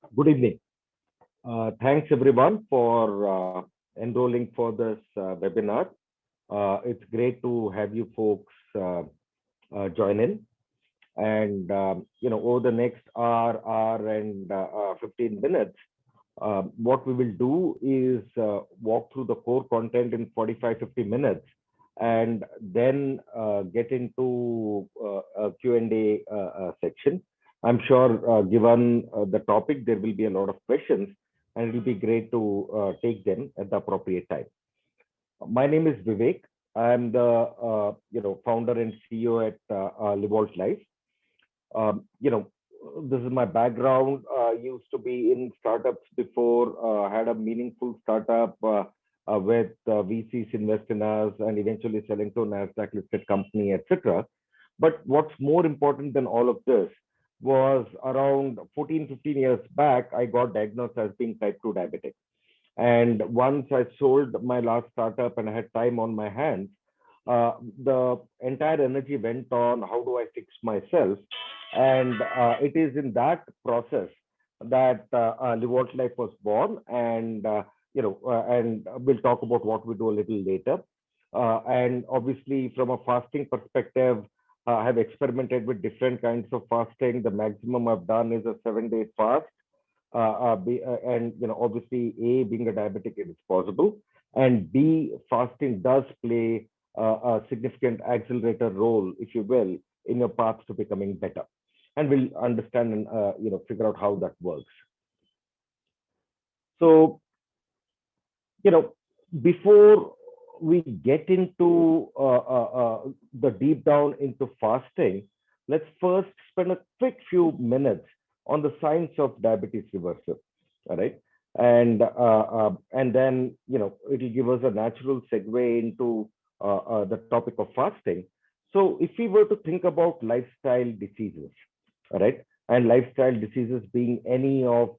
Good evening. Thanks everyone for enrolling for this webinar. It's great to have you folks join in. And over the next hour and 15 minutes, what we will do is walk through the core content in 45-50 minutes, and then get into a Q&A section. I'm sure, given the topic, there will be a lot of questions, and it will be great to take them at the appropriate time. My name is Vivek. I'm the founder and CEO at Livolt Life. This is my background. Used to be in startups before, had a meaningful startup with VCs invest in us and eventually selling to a NASDAQ listed company, etc. But what's more important than all of this was around 14, 15 years back, I got diagnosed as being type 2 diabetic. And once I sold my last startup and I had time on my hands, the entire energy went on how do I fix myself. And it is in that process that Livolt Life was born. And, and we'll talk about what we do a little later. And obviously, from a fasting perspective, I have experimented with different kinds of fasting. The maximum I've done is a 7-day fast. And obviously, A, being a diabetic, it is possible, and B, fasting does play a significant accelerator role, if you will, in your path to becoming better. And we'll understand and figure out how that works. So, before we get into the deep down into fasting, let's first spend a quick few minutes on the science of diabetes reversal. All right. And then, it'll give us a natural segue into the topic of fasting. So if we were to think about lifestyle diseases, all right, and lifestyle diseases being any of,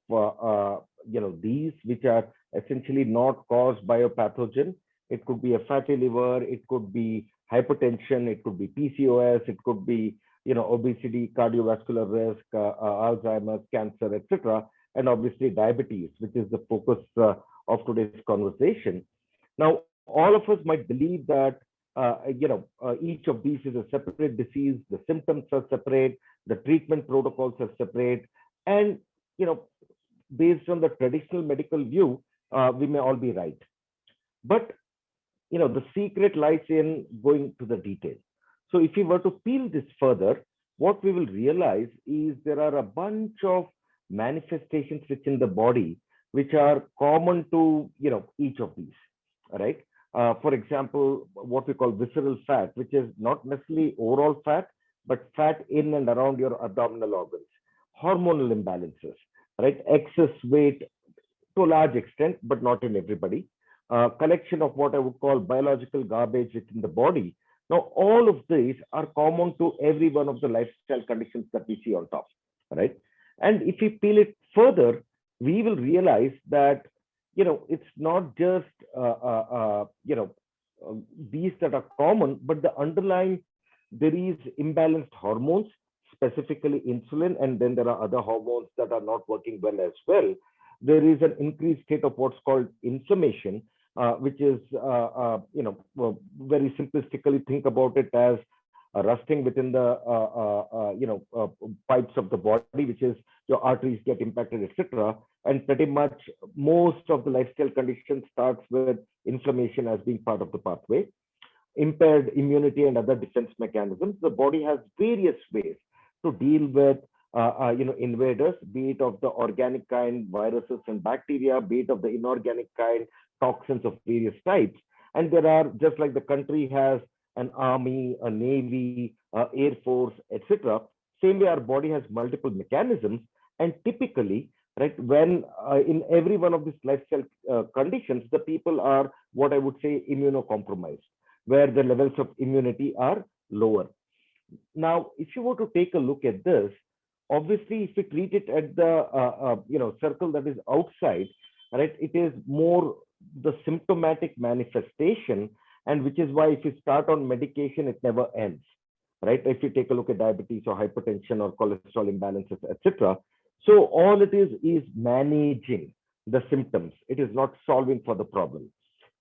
these which are essentially not caused by a pathogen. It could be a fatty liver, it could be hypertension, it could be PCOS, it could be obesity, cardiovascular risk, Alzheimer's, cancer, etc., and obviously diabetes, which is the focus of today's conversation. Now, all of us might believe that each of these is a separate disease. The symptoms are separate, the treatment protocols are separate, and based on the traditional medical view, we may all be right. But the secret lies in going to the detail. So if we were to peel this further, what we will realize is there are a bunch of manifestations within the body which are common to each of these. All right. For example, what we call visceral fat, which is not necessarily overall fat, but fat in and around your abdominal organs. Hormonal imbalances, right? Excess weight to a large extent, but not in everybody. Collection of what I would call biological garbage within the body. Now, all of these are common to every one of the lifestyle conditions that we see on top, right? And if we peel it further, we will realize that, it's not just, these that are common, but the underlying, there is imbalanced hormones, specifically insulin, and then there are other hormones that are not working well as well. There is an increased state of what's called inflammation, which is, very simplistically think about it as rusting within the, pipes of the body, which is your arteries get impacted, etc. And pretty much most of the lifestyle conditions starts with inflammation as being part of the pathway. Impaired immunity and other defense mechanisms. The body has various ways to deal with invaders, be it of the organic kind, viruses and bacteria, be it of the inorganic kind, toxins of various types. And there are, just like the country has an army, a navy, air force, etc., same way our body has multiple mechanisms. And typically, right, when in every one of these lifestyle conditions, the people are what I would say immunocompromised, where the levels of immunity are lower. Now, if you were to take a look at this, obviously, if we treat it at the circle that is outside, right, it is more the symptomatic manifestation, and which is why if you start on medication, it never ends, right? If you take a look at diabetes or hypertension or cholesterol imbalances, etc. So all it is managing the symptoms. It is not solving for the problem.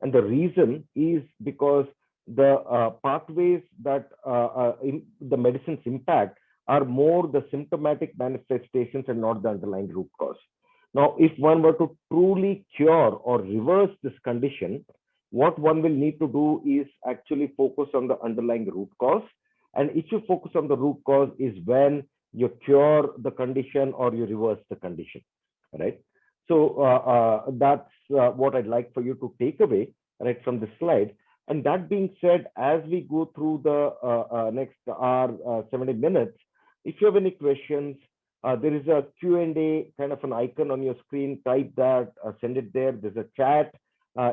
And the reason is because the pathways that the medicines impact are more the symptomatic manifestations and not the underlying root cause. Now, if one were to truly cure or reverse this condition, what one will need to do is actually focus on the underlying root cause. And if you focus on the root cause is when you cure the condition or you reverse the condition, right? So that's what I'd like for you to take away right from the slide. And that being said, as we go through the next hour, 70 minutes, if you have any questions, there is a Q&A kind of an icon on your screen. Type that, send it there. There's a chat.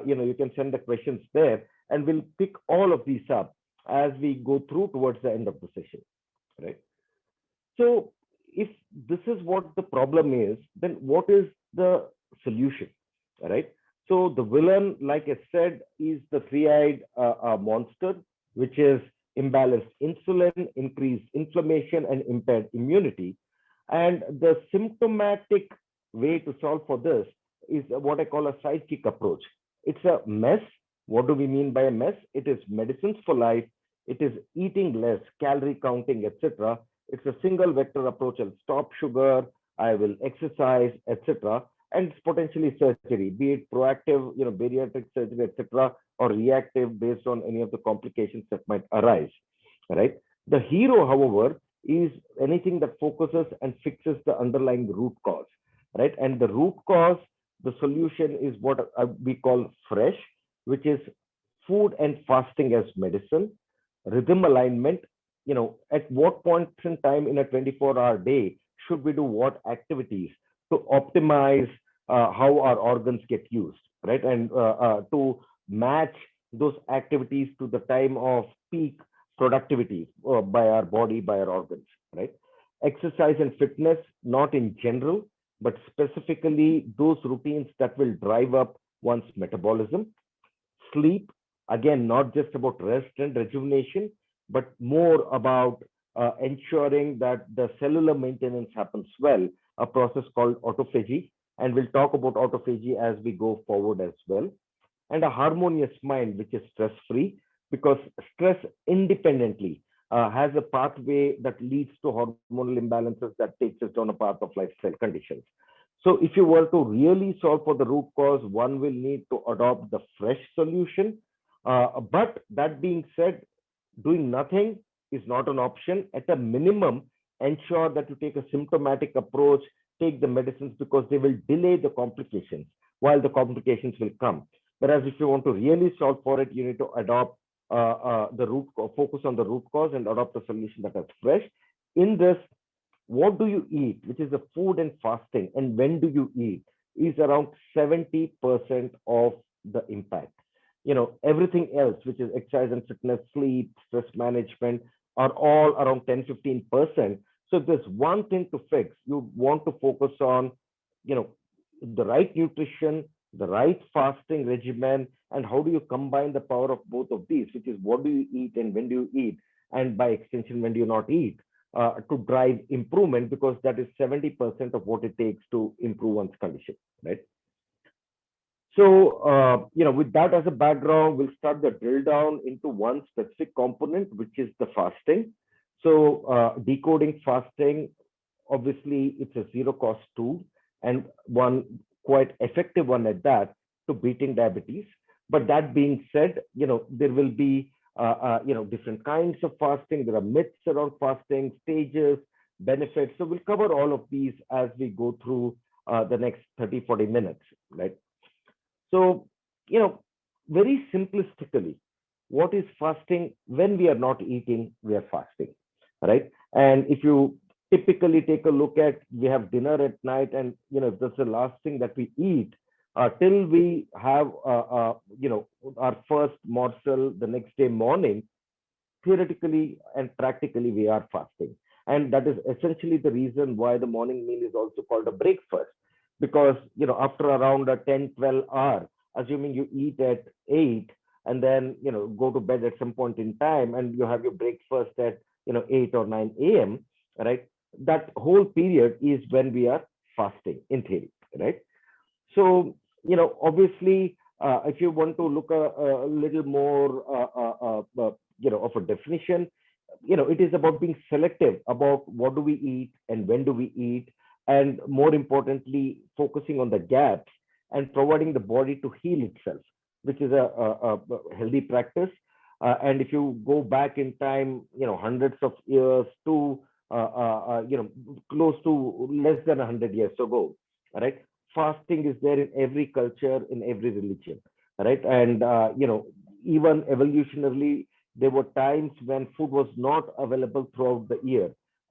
You can send the questions there, and we'll pick all of these up as we go through towards the end of the session, right? So if this is what the problem is, then what is the solution, right? So the villain, like I said, is the three-eyed monster, which is imbalanced insulin, increased inflammation, and impaired immunity. And the symptomatic way to solve for this is what I call a sidekick approach. It's a mess. What do we mean by a mess? It is medicines for life. It is eating less, calorie counting, etc. It's a single vector approach. I'll stop sugar, I will exercise, etc. And it's potentially surgery, be it proactive, bariatric surgery, etc., or reactive based on any of the complications that might arise. Right. The hero, however, is anything that focuses and fixes the underlying root cause. Right. And the root cause, the solution is what we call fresh, which is food and fasting as medicine, rhythm alignment. At what point in time in a 24-hour day should we do what activities to optimize how our organs get used, right? And to match those activities to the time of peak productivity by our body, by our organs, right? Exercise and fitness, not in general, but specifically those routines that will drive up one's metabolism. Sleep, again, not just about rest and rejuvenation, but more about ensuring that the cellular maintenance happens well, a process called autophagy. And we'll talk about autophagy as we go forward as well. And a harmonious mind, which is stress free, because stress independently has a pathway that leads to hormonal imbalances that takes us down a path of lifestyle conditions. So if you were to really solve for the root cause, one will need to adopt the fresh solution. But that being said, doing nothing is not an option. At a minimum, ensure that you take a symptomatic approach, take the medicines because they will delay the complications while the complications will come. Whereas if you want to really solve for it, you need to adopt focus on the root cause and adopt a solution that is fresh. In this, what do you eat, which is the food and fasting, and when do you eat, is around 70% of the impact. Everything else, which is exercise and fitness, sleep, stress management, are all around 10-15%. So if there's one thing to fix, you want to focus on, the right nutrition, the right fasting regimen, and how do you combine the power of both of these, which is what do you eat and when do you eat, and by extension, when do you not eat, to drive improvement, because that is 70% of what it takes to improve one's condition, right? So, with that as a background, we'll start the drill down into one specific component, which is the fasting. So, decoding fasting, obviously, it's a zero cost tool and one quite effective one at that to beating diabetes. But that being said, there will be, different kinds of fasting. There are myths around fasting, stages, benefits. So we'll cover all of these as we go through the next 30-40 minutes, right? So, very simplistically, what is fasting? When we are not eating, we are fasting, right? And if you typically take a look at, we have dinner at night, and if that's the last thing that we eat, till we have our first morsel the next day morning, theoretically and practically we are fasting. And that is essentially the reason why the morning meal is also called a breakfast, because after around a 10-12 hour, assuming you eat at 8 and then go to bed at some point in time, and you have your breakfast at 8 or 9 a.m., right? That whole period is when we are fasting in theory, right? So, obviously, if you want to look a little more, of a definition, it is about being selective about what do we eat and when do we eat, and more importantly, focusing on the gaps and providing the body to heal itself, which is a healthy practice. And if you go back in time, hundreds of years to, close to less than 100 years ago, right? Fasting is there in every culture, in every religion, right? And even evolutionarily, there were times when food was not available throughout the year.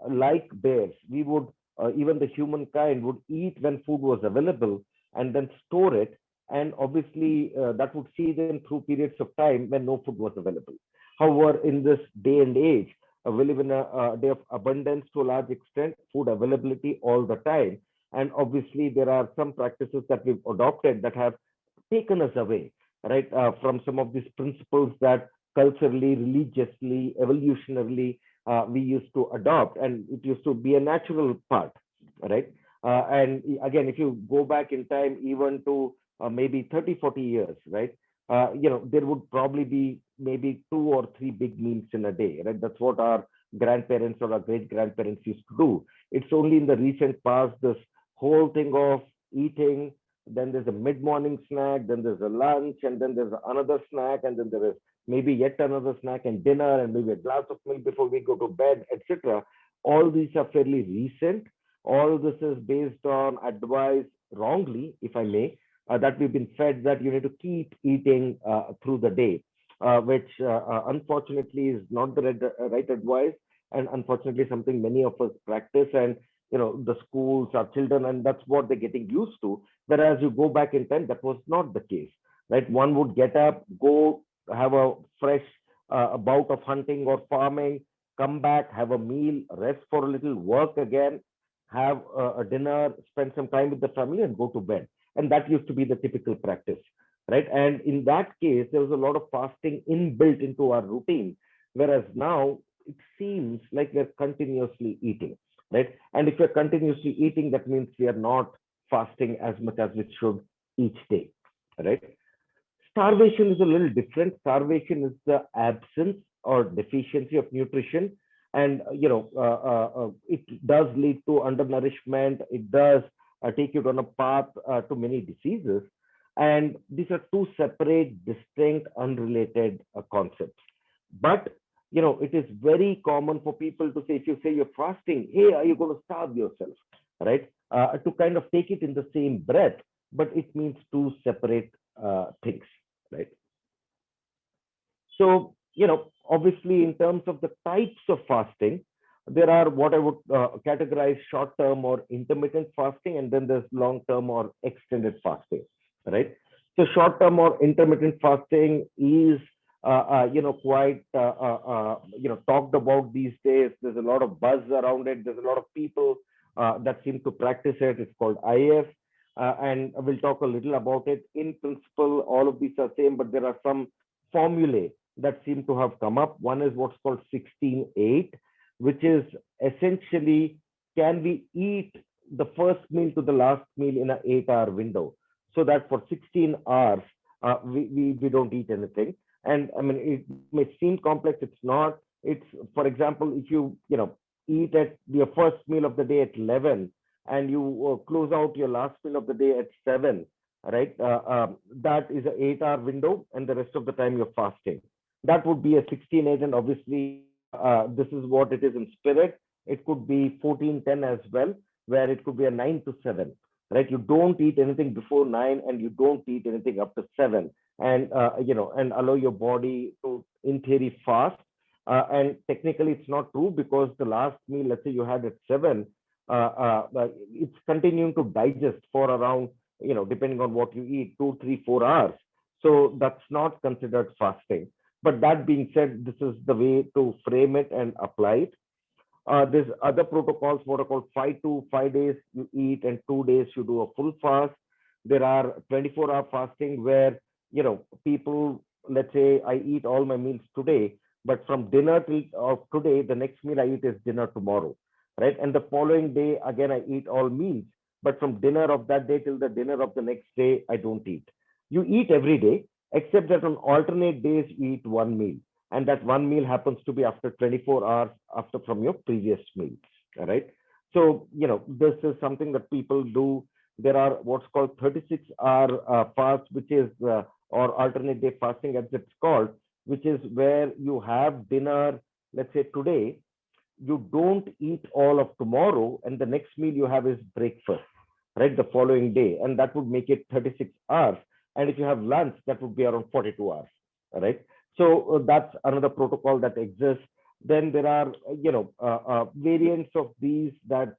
Like bears, we would, even the humankind would eat when food was available and then store it. And obviously, that would see them through periods of time when no food was available. However, in this day and age, we live in a day of abundance to a large extent, food availability all the time. And obviously, there are some practices that we've adopted that have taken us away, right, from some of these principles that culturally, religiously, evolutionarily we used to adopt, and it used to be a natural part, right? And again, if you go back in time, even to maybe 30, 40 years, right? There would probably be maybe 2 or 3 big meals in a day, right? That's what our grandparents or our great grandparents used to do. It's only in the recent past, this whole thing of eating, then there's a mid-morning snack, then there's a lunch, and then there's another snack, and then there is maybe yet another snack and dinner, and maybe a glass of milk before we go to bed, etc. All these are fairly recent. All this is based on advice, wrongly, if I may, that we've been fed that you need to keep eating through the day, which unfortunately is not the right advice, and unfortunately something many of us practice, and the schools, our children, and that's what they're getting used to. Whereas you go back in time, that was not the case, right? One would get up, go have a fresh bout of hunting or farming, come back, have a meal, rest for a little, work again, have a dinner, spend some time with the family, and go to bed. And that used to be the typical practice, right? And in that case, there was a lot of fasting inbuilt into our routine, whereas now it seems like we're continuously eating, right? And if we're continuously eating, that means we are not fasting as much as we should each day, right? Starvation is a little different. Starvation is the absence or deficiency of nutrition, and it does lead to undernourishment. It does take you on a path to many diseases, and these are two separate, distinct, unrelated concepts. But it is very common for people to say, if you say you're fasting, hey, are you going to starve yourself, right? To kind of take it in the same breath, but it means two separate things, right? So, obviously, in terms of the types of fasting, there are what I would categorize short term or intermittent fasting, and then there's long term or extended fasting, right? So, short term or intermittent fasting is, quite, talked about these days. There's a lot of buzz around it. There's a lot of people that seem to practice it. It's called IF. And we'll talk a little about it. In principle, all of these are same, but there are some formulae that seem to have come up. One is what's called 16-8, which is essentially, can we eat the first meal to the last meal in an 8-hour window, so that for 16 hours we don't eat anything. And I mean, it may seem complex. It's not. It's, for example, if you eat at your first meal of the day at 11, and you close out your last meal of the day at 7, right? That is an 8-hour window, and the rest of the time you're fasting. That would be a 16-8, and obviously this is what it is in spirit. It could be 14-10 as well, where it could be a 9 to 7, right? You don't eat anything before 9, and you don't eat anything after 7, and and allow your body to, in theory, fast. And technically, it's not true, because the last meal, let's say you had at 7, it's continuing to digest for around, depending on what you eat, 2, 3, 4 hours. So that's not considered fasting. But that being said, this is the way to frame it and apply it. There's other protocols, what are called 5 days you eat and 2 days you do a full fast. There are 24-hour fasting where, people, let's say I eat all my meals today, but from dinner till of today, the next meal I eat is dinner tomorrow, right? And the following day, again, I eat all meals. but from dinner of that day till the dinner of the next day, I don't eat. You eat every day, except that on alternate days, you eat one meal. And that one meal happens to be after 24 hours after from your previous meal. All right. So, this is something that people do. There are what's called 36-hour fast, which is, or alternate day fasting, as it's called, which is where you have dinner, let's say today, you don't eat all of tomorrow, and the next meal you have is breakfast, right? The following day, and that would make it 36 hours. And if you have lunch, that would be around 42 hours, right? So that's another protocol that exists. Then there are, variants of these that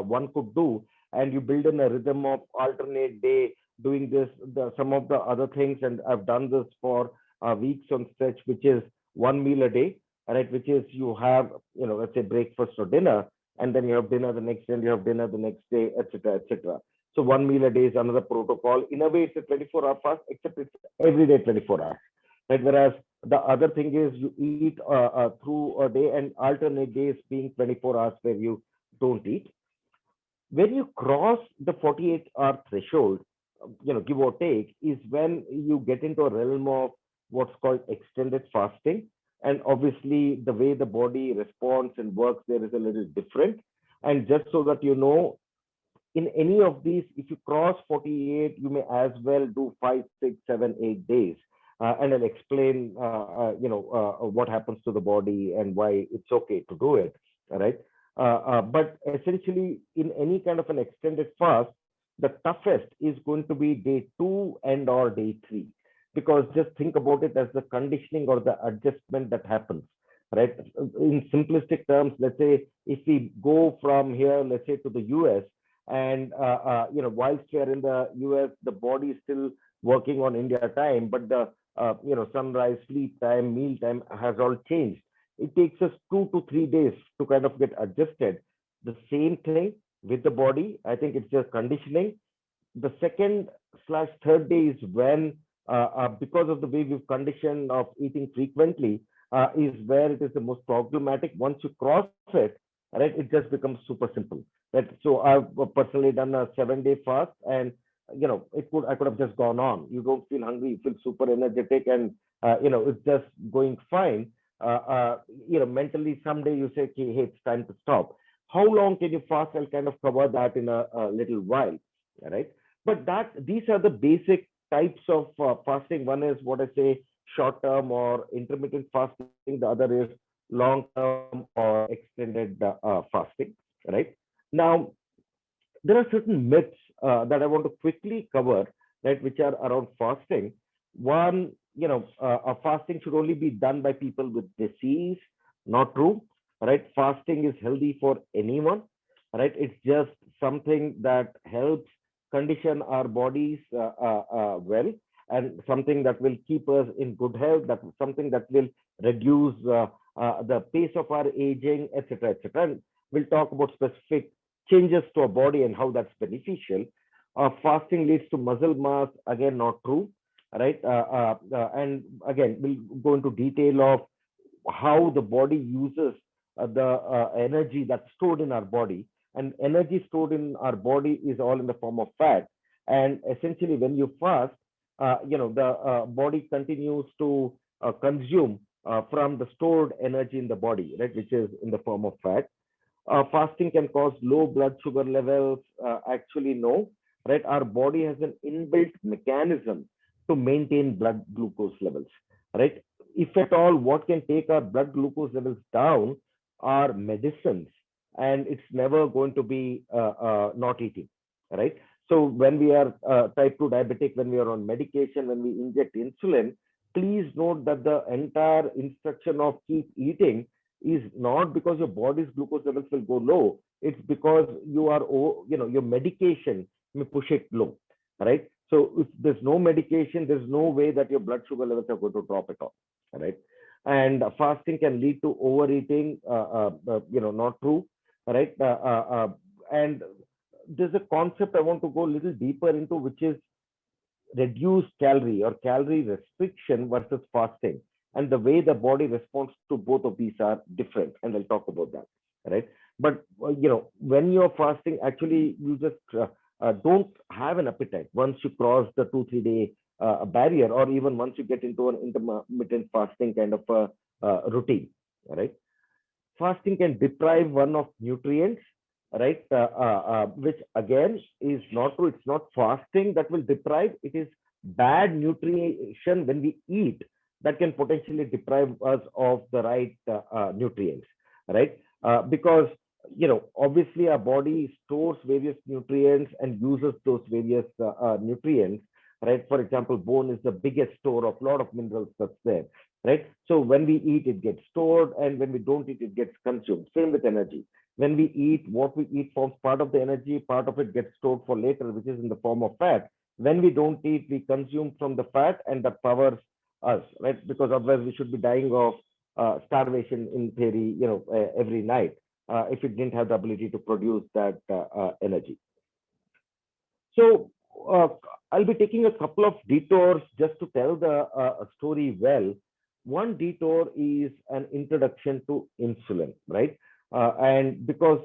one could do, and you build in a rhythm of alternate day doing this, some of the other things, and I've done this for weeks on stretch, which is one meal a day, right? Which is you have, let's say breakfast or dinner, and then you have dinner the next day, and you have dinner the next day, etc., etc. So one meal a day is another protocol. In a way, it's a 24-hour fast, except it's every day 24 hours, right? Whereas the other thing is you eat through a day, and alternate days being 24 hours where you don't eat. When you cross the 48-hour threshold, give or take, is when you get into a realm of what's called extended fasting. And obviously, the way the body responds and works there is a little different. And just so that you know, in any of these, if you cross 48, you may as well do 5, 6, 7, 8 days. And I'll explain, what happens to the body and why it's okay to do it. All right. But essentially, in any kind of an extended fast, the toughest is going to be day 2 and or day 3, because just think about it as the conditioning or the adjustment that happens, right? In simplistic terms, let's say if we go from here, let's say to the US, and whilst we are in the US, the body is still working on India time, but the sunrise, sleep time, meal time has all changed. It takes us 2 to 3 days to kind of get adjusted. The same thing with the body. I think it's just conditioning. The second slash third day is when, because of the way we've conditioned of eating frequently, is where it is the most problematic. Once you cross it, right, it just becomes super simple. Right. So I've personally done a 7-day fast, and I could have just gone on. You don't feel hungry, you feel super energetic, and it's just going fine. Mentally someday you say, okay, hey, it's time to stop. How long can you fast? I'll kind of cover that in a little while, right? But these are the basic types of fasting. One is what I say, short term or intermittent fasting. The other is long term or extended fasting, right? Now, there are certain myths that I want to quickly cover, right, which are around fasting. One, a fasting should only be done by people with disease. Not true, right? Fasting is healthy for anyone, right? It's just something that helps condition our bodies well, and something that will keep us in good health. That something that will reduce the pace of our aging, etc., etc. And we'll talk about specific changes to our body and how that's beneficial. Fasting leads to muscle mass. Again, not true, right? And again, we'll go into detail of how the body uses the energy that's stored in our body. And energy stored in our body is all in the form of fat. And essentially, when you fast, the body continues to consume from the stored energy in the body, right, which is in the form of fat. Fasting can cause low blood sugar levels. Actually, no, right? Our body has an inbuilt mechanism to maintain blood glucose levels, right? If at all, what can take our blood glucose levels down are medicines, and it's never going to be not eating, right? So when we are type 2 diabetic, when we are on medication, when we inject insulin, please note that the entire instruction of keep eating is not because your body's glucose levels will go low. It's because you are, your medication may push it low, right? So if there's no medication, there's no way that your blood sugar levels are going to drop at all, right? And fasting can lead to overeating, not true, right? And there's a concept I want to go a little deeper into, which is reduced calorie or calorie restriction versus fasting, and the way the body responds to both of these are different, and I'll talk about that. right? But when you're fasting, actually you just don't have an appetite once you cross the 2 3 day barrier, or even once you get into an intermittent fasting kind of a routine, right? Fasting can deprive one of nutrients, right? Which again is not true. It's not fasting that will deprive, it is bad nutrition when we eat that can potentially deprive us of the right nutrients, right? Because obviously our body stores various nutrients and uses those various nutrients, right? For example, bone is the biggest store of a lot of minerals that's there, right? So when we eat, it gets stored, and when we don't eat, it gets consumed. Same with energy. When we eat, what we eat forms part of the energy, part of it gets stored for later, which is in the form of fat. When we don't eat, we consume from the fat, and that powers us, right? Because otherwise we should be dying of starvation in theory, every night, if it didn't have the ability to produce that energy. So uh, I'll be taking a couple of detours just to tell the story well. One detour is an introduction to insulin, right? And because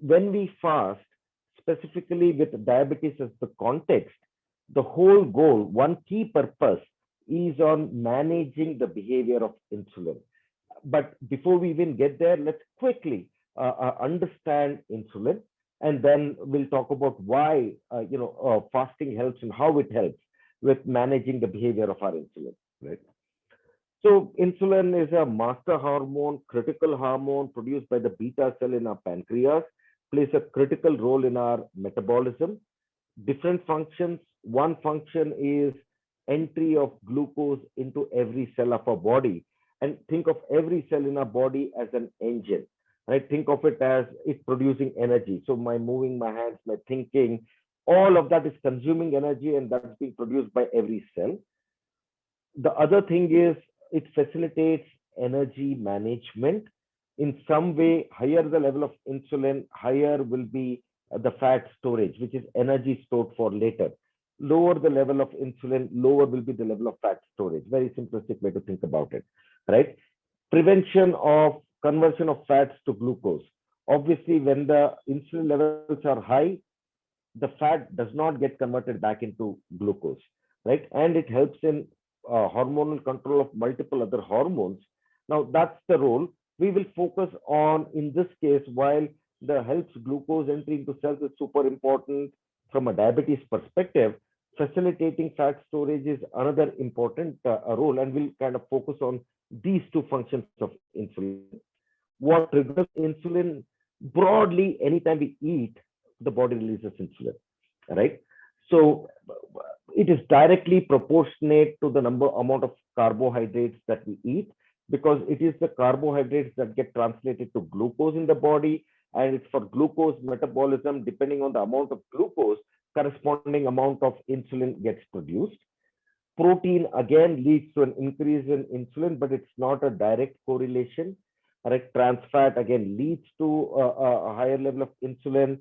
when we fast, specifically with diabetes as the context, the whole goal, one key purpose is on managing the behavior of insulin. But before we even get there, let's quickly understand insulin, and then we'll talk about why fasting helps and how it helps with managing the behavior of our insulin. Right. So insulin is a master hormone, critical hormone produced by the beta cell in our pancreas, plays a critical role in our metabolism. Different functions. One function is entry of glucose into every cell of our body. And think of every cell in our body as an engine. Right? Think of it as it producing energy. So my moving my hands, my thinking, all of that is consuming energy, and that's being produced by every cell. The other thing is it facilitates energy management. In some way, higher the level of insulin, higher will be the fat storage, which is energy stored for later. Lower the level of insulin, lower will be the level of fat storage. Very simplistic way to think about it, right? Prevention of conversion of fats to glucose. Obviously, when the insulin levels are high, the fat does not get converted back into glucose, right? And it helps in hormonal control of multiple other hormones. Now, that's the role. We will focus on, in this case, while the helps glucose entry into cells is super important from a diabetes perspective, facilitating fat storage is another important role, and we'll kind of focus on these two functions of insulin. What triggers insulin? Broadly, anytime we eat, the body releases insulin, right? So it is directly proportionate to the number amount of carbohydrates that we eat, because it is the carbohydrates that get translated to glucose in the body, and it's for glucose metabolism. Depending on the amount of glucose, corresponding amount of insulin gets produced. Protein again leads to an increase in insulin, but it's not a direct correlation. Right? Trans fat again leads to a higher level of insulin.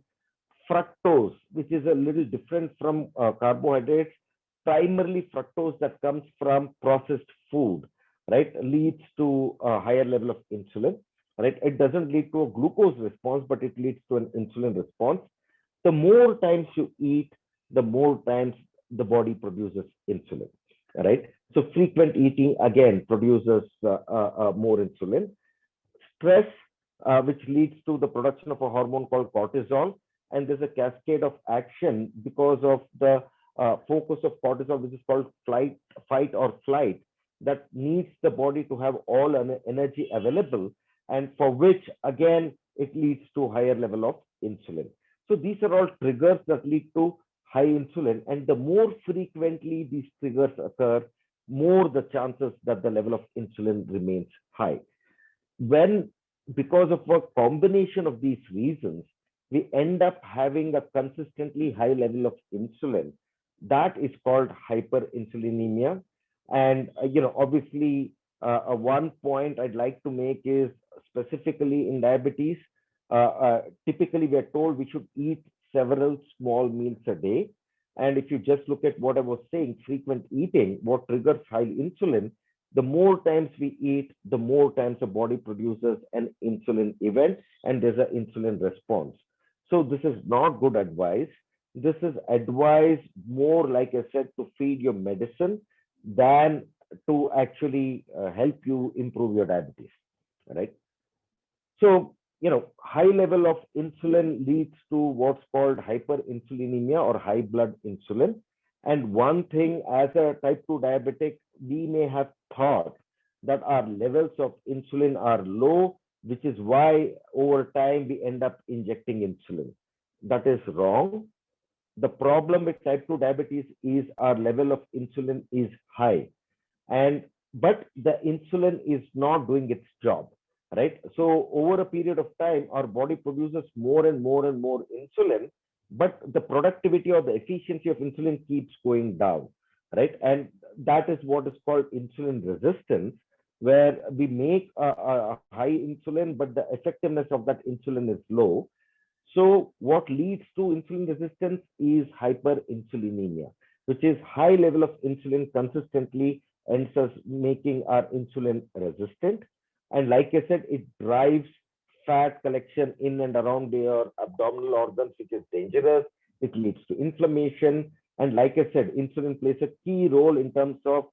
Fructose, which is a little different from carbohydrates, primarily fructose that comes from processed food, right, leads to a higher level of insulin. Right? It doesn't lead to a glucose response, but it leads to an insulin response. The more times you eat, the more times the body produces insulin, right? So frequent eating again produces more insulin. Stress, which leads to the production of a hormone called cortisol, and there's a cascade of action because of the focus of cortisol, which is called fight or flight, that needs the body to have all energy available, and for which again it leads to higher level of insulin. So these are all triggers that lead to high insulin, and the more frequently these triggers occur, more the chances that the level of insulin remains high. When, because of a combination of these reasons, we end up having a consistently high level of insulin, that is called hyperinsulinemia. And obviously, one point I'd like to make is, specifically in diabetes, typically we are told we should eat several small meals a day. And if you just look at what I was saying, frequent eating, what triggers high insulin The more times we eat, the more times the body produces an insulin event and there's an insulin response. So this is not good advice. This is advice more, like I said, to feed your medicine than to actually help you improve your diabetes, right? So, high level of insulin leads to what's called hyperinsulinemia or high blood insulin. And one thing, as a type 2 diabetic, we may have thought that our levels of insulin are low, which is why over time we end up injecting insulin. That is wrong. The problem with type 2 diabetes is our level of insulin is high, and but the insulin is not doing its job, right? So over a period of time our body produces more and more and more insulin, but the productivity or the efficiency of insulin keeps going down, right? And that is what is called insulin resistance, where we make a high insulin but the effectiveness of that insulin is low. So what leads to insulin resistance is hyperinsulinemia, which is high level of insulin consistently ends us making our insulin resistant. And like I said, it drives fat collection in and around your abdominal organs, which is dangerous. It leads to inflammation. And like I said, insulin plays a key role in terms of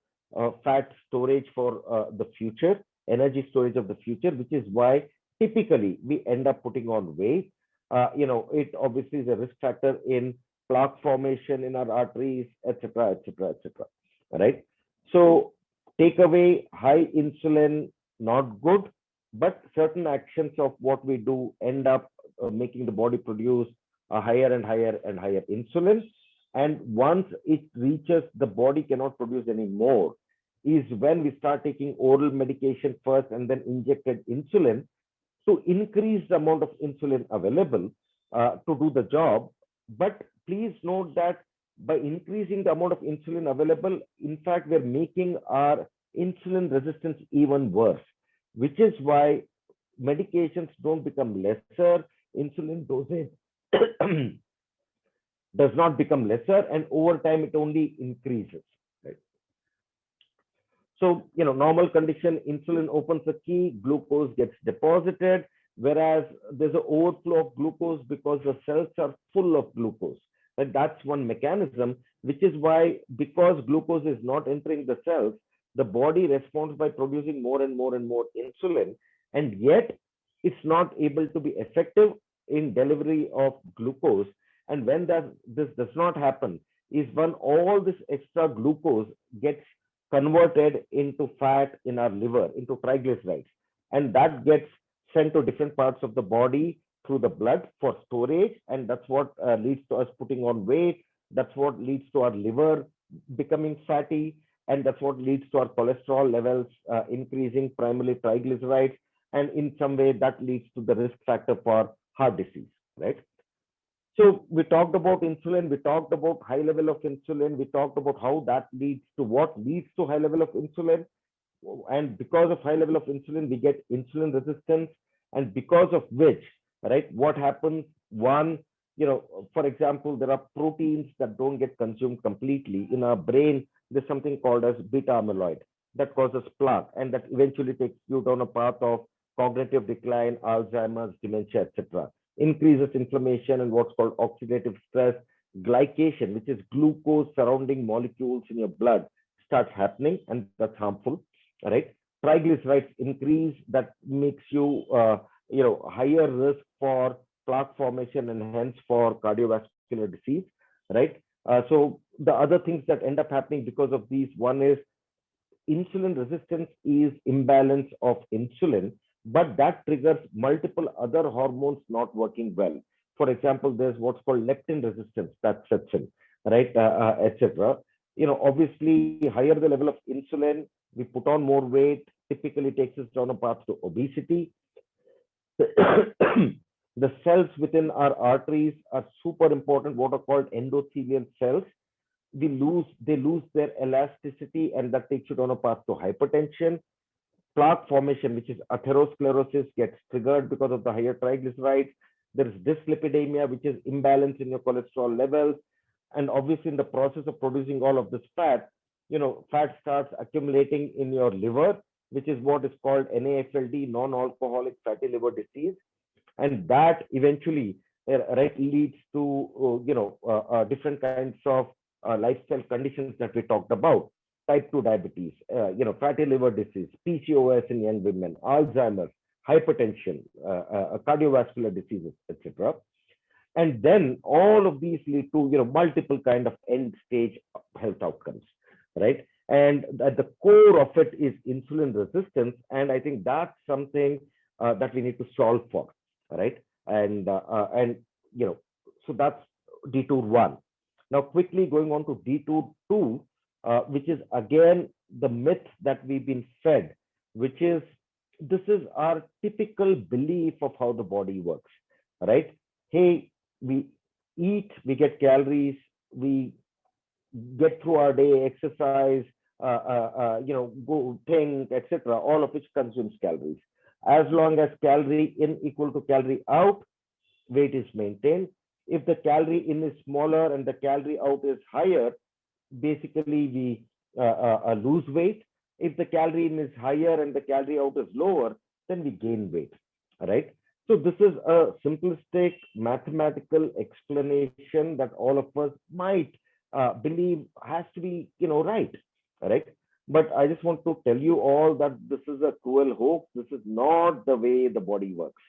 fat storage for the future, energy storage of the future, which is why typically we end up putting on weight. It obviously is a risk factor in plaque formation in our arteries, etc., etc., etc. Right? So, take away high insulin, not good, but certain actions of what we do end up making the body produce a higher and higher and higher insulin. And once it reaches the body cannot produce any more, is when we start taking oral medication first and then injected insulin to increase the amount of insulin available to do the job. But please note that by increasing the amount of insulin available, in fact, we're making our insulin resistance even worse, which is why medications don't become lesser, insulin dosage does not become lesser, and over time it only increases. Right? So, normal condition, insulin opens the key, glucose gets deposited, whereas there's an overflow of glucose because the cells are full of glucose. And that's one mechanism, which is why, because glucose is not entering the cells, the body responds by producing more and more and more insulin, and yet it's not able to be effective in delivery of glucose. And when this does not happen, is when all this extra glucose gets converted into fat in our liver, into triglycerides, and that gets sent to different parts of the body through the blood for storage, and that's what leads to us putting on weight. That's what leads to our liver becoming fatty, and that's what leads to our cholesterol levels increasing, primarily triglycerides, and in some way that leads to the risk factor for heart disease, right? So we talked about insulin, we talked about high level of insulin, we talked about how that leads to what leads to high level of insulin. And because of high level of insulin, we get insulin resistance, and because of which, right, what happens? One, for example, there are proteins that don't get consumed completely in our brain. There's something called as beta amyloid that causes plaque, and that eventually takes you down a path of cognitive decline, Alzheimer's, dementia, etc. Increases inflammation and what's called oxidative stress. Glycation, which is glucose surrounding molecules in your blood, starts happening, and that's harmful, right? Triglycerides increase, that makes you higher risk for plaque formation and hence for cardiovascular disease, right? So the other things that end up happening because of these, one is insulin resistance is imbalance of insulin, but that triggers multiple other hormones not working well. For example, there's what's called leptin resistance that sets in, right, etc. Obviously, higher the level of insulin, we put on more weight, typically takes us down a path to obesity. The cells within our arteries are super important, what are called endothelial cells. They lose their elasticity, and that takes you down a path to hypertension. Plaque formation, which is atherosclerosis, gets triggered because of the higher triglycerides. There is dyslipidemia, which is imbalance in your cholesterol levels. And obviously, in the process of producing all of this fat, fat starts accumulating in your liver, which is what is called NAFLD, non-alcoholic fatty liver disease, and that eventually right leads to different kinds of lifestyle conditions that we talked about: type 2 diabetes, fatty liver disease, PCOS in young women, Alzheimer's, hypertension, cardiovascular diseases, etc. And then all of these lead to multiple kind of end stage health outcomes, right? And at the core of it is insulin resistance, and I think that's something that we need to solve for, right? And you know so that's detour one. Now quickly going on to detour two, which is again the myth that we've been fed, which is this is our typical belief of how the body works, right? Hey, we eat, we get calories, we get through our day, exercise, go think, etc., all of which consumes calories. As long as calorie in equal to calorie out, weight is maintained. If the calorie in is smaller and the calorie out is higher, basically we lose weight. If the calorie in is higher and the calorie out is lower, then we gain weight, right? So this is a simplistic mathematical explanation that all of us might believe has to be, right, right? But I just want to tell you all that this is a cruel hoax. This is not the way the body works,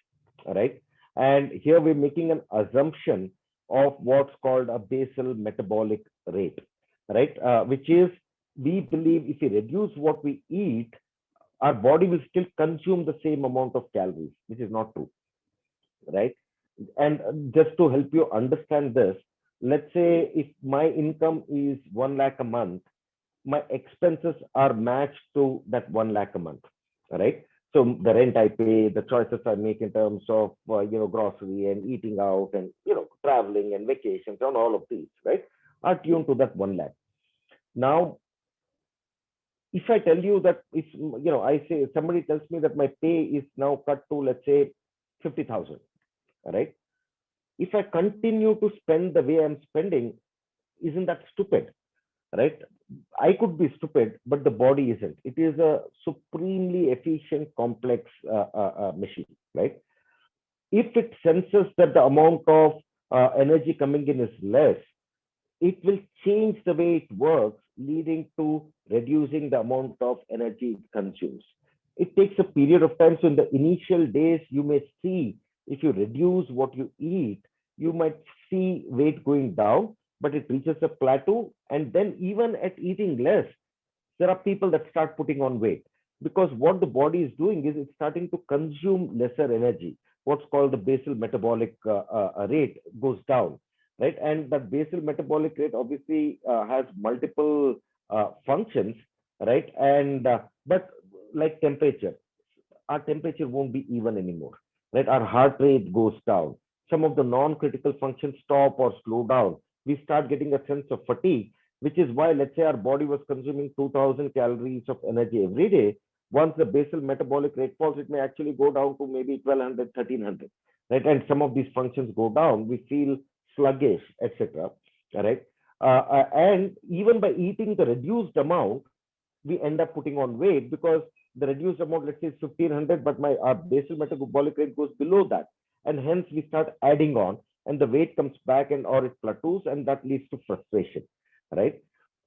right? And here we're making an assumption of what's called a basal metabolic rate, right? Which is, we believe if we reduce what we eat, our body will still consume the same amount of calories, which is not true, right? And just to help you understand this, let's say if my income is 1 lakh a month, my expenses are matched to that 1 lakh a month, right? So the rent I pay, the choices I make in terms of grocery and eating out and traveling and vacations and all of these, right, are tuned to that 1 lakh. Now, if I tell you that, if I say, somebody tells me that my pay is now cut to, let's say, 50,000, right? If I continue to spend the way I'm spending, isn't that stupid, right? I could be stupid, but the body isn't. It is a supremely efficient, complex machine, right? If it senses that the amount of energy coming in is less, it will change the way it works, leading to reducing the amount of energy it consumes. It takes a period of time. So in the initial days, you may see, if you reduce what you eat, you might see weight going down, but it reaches a plateau. And then even at eating less, there are people that start putting on weight, because what the body is doing is it's starting to consume lesser energy. What's called the basal metabolic rate goes down, right? And that basal metabolic rate obviously has multiple functions, right? And but like temperature, our temperature won't be even anymore, right? Our heart rate goes down. Some of the non-critical functions stop or slow down. We start getting a sense of fatigue, which is why, let's say, our body was consuming 2,000 calories of energy every day. Once the basal metabolic rate falls, it may actually go down to maybe 1,200, 1,300, right? And some of these functions go down. We feel sluggish, etc. Right? And even by eating the reduced amount, we end up putting on weight, because the reduced amount, let's say, is 1,500, but our basal metabolic rate goes below that, and hence we start adding on, and the weight comes back, and or it plateaus, and that leads to frustration, right?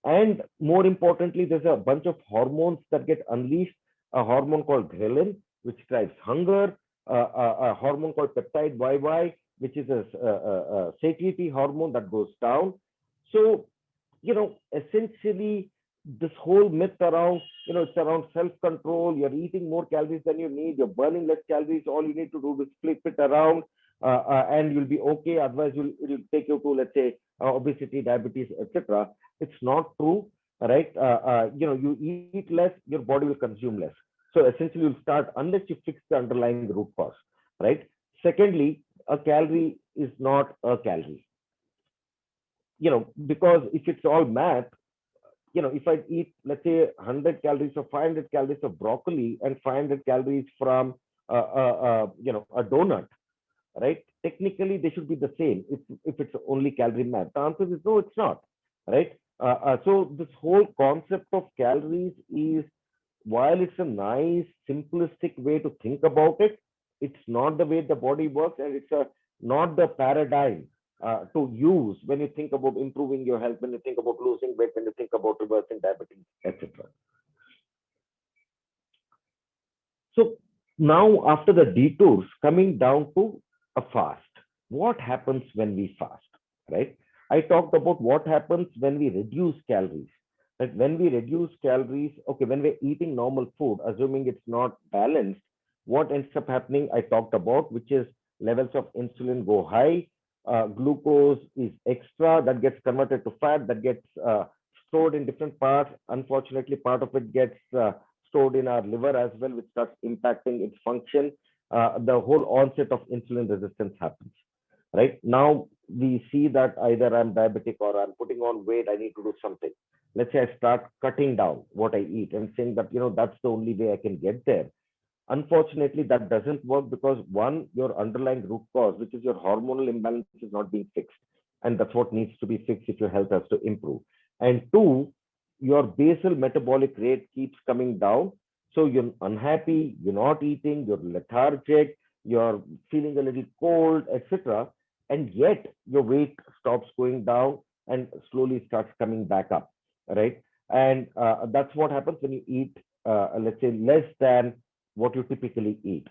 And more importantly, there's a bunch of hormones that get unleashed. A hormone called ghrelin, which drives hunger. A hormone called peptide YY, which is a satiety hormone that goes down. So, essentially, this whole myth around, it's around self-control. You're eating more calories than you need. You're burning less calories. All you need to do is flip it around, and you'll be okay. Otherwise, it'll take you to, let's say, obesity, diabetes, etc. It's not true, right? You eat less, your body will consume less. So essentially, you'll start, unless you fix the underlying root cause, right? Secondly, a calorie is not a calorie, because if it's all math, if I eat, let's say, 100 calories or 500 calories of broccoli and 500 calories from, a donut, right? Technically, they should be the same if it's only calorie math. The answer is no, it's not, right? So this whole concept of calories is, while it's a nice simplistic way to think about it, it's not the way the body works, and it's not the paradigm to use when you think about improving your health, when you think about losing weight, when you think about reversing diabetes, etc. So now, after the detours, coming down to a fast, what happens when we fast, right? I talked about what happens when we reduce calories. That when we reduce calories, okay, when we're eating normal food, assuming it's not balanced, what ends up happening, I talked about, which is levels of insulin go high, glucose is extra, that gets converted to fat, that gets stored in different parts. Unfortunately, part of it gets stored in our liver as well, which starts impacting its function. The whole onset of insulin resistance happens. Right now, we see that either I'm diabetic or I'm putting on weight, I need to do something. Let's say I start cutting down what I eat and saying that, that's the only way I can get there. Unfortunately, that doesn't work because one, your underlying root cause, which is your hormonal imbalance, is not being fixed. And that's what needs to be fixed if your health has to improve. And two, your basal metabolic rate keeps coming down. So you're unhappy, you're not eating, you're lethargic, you're feeling a little cold, etc. And yet your weight stops going down and slowly starts coming back up, right? And that's what happens when you eat, let's say, less than what you typically eat.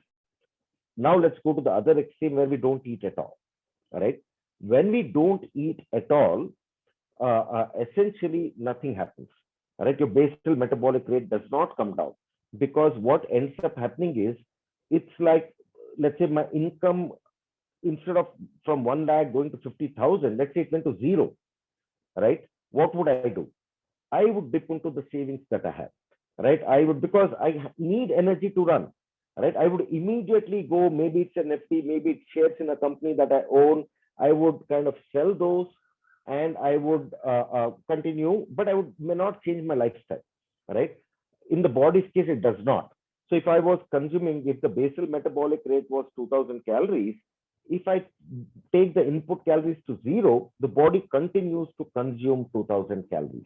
Now let's go to the other extreme where we don't eat at all. All right. When we don't eat at all, essentially nothing happens. All right. Your basal metabolic rate does not come down, because what ends up happening is, it's like, let's say my income, instead of from 1 lakh going to 50,000, let's say it went to zero, right? What would I do? I would dip into the savings that I have, right? I would, because I need energy to run, right? I would immediately go, maybe it's an FD, maybe it's shares in a company that I own. I would kind of sell those, and I would continue, but I would may not change my lifestyle, right? In the body's case, it does not. So if I was consuming, if the basal metabolic rate was 2000 calories, if I take the input calories to zero, the body continues to consume 2000 calories.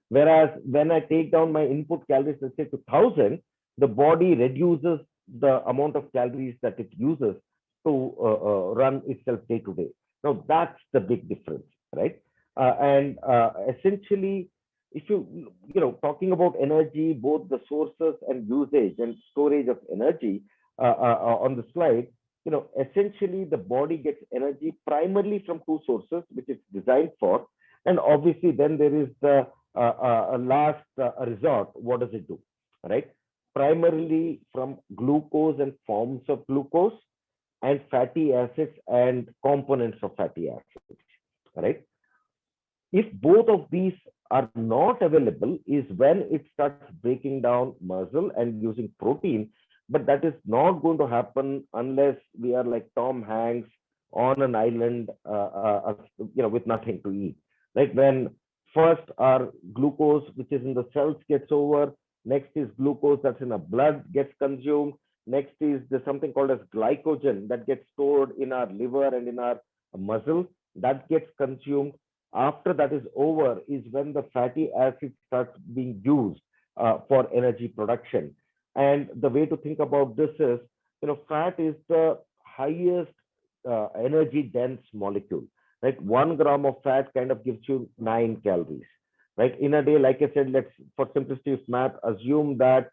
Whereas when I take down my input calories, let's say to 1000, the body reduces the amount of calories that it uses to run itself day to day. Now that's the big difference, right? And essentially, if talking about energy, both the sources and usage and storage of energy on the slide, essentially the body gets energy primarily from two sources, which it's designed for. And obviously, then there is the last resort. What does it do? Right? Primarily from glucose and forms of glucose, and fatty acids and components of fatty acids. Right? If both of these are not available, is when it starts breaking down muscle and using protein. But that is not going to happen unless we are like Tom Hanks on an island, with nothing to eat. Right? When first our glucose, which is in the cells, gets over. Next is glucose that's in our blood gets consumed. Next is there's something called as glycogen that gets stored in our liver and in our muscle, that gets consumed. After that is over is when the fatty acid starts being used for energy production. And the way to think about this is, fat is the highest energy dense molecule, right? 1 gram of fat kind of gives you 9 calories, right? In a day, like I said, let's, for simplicity of math, assume that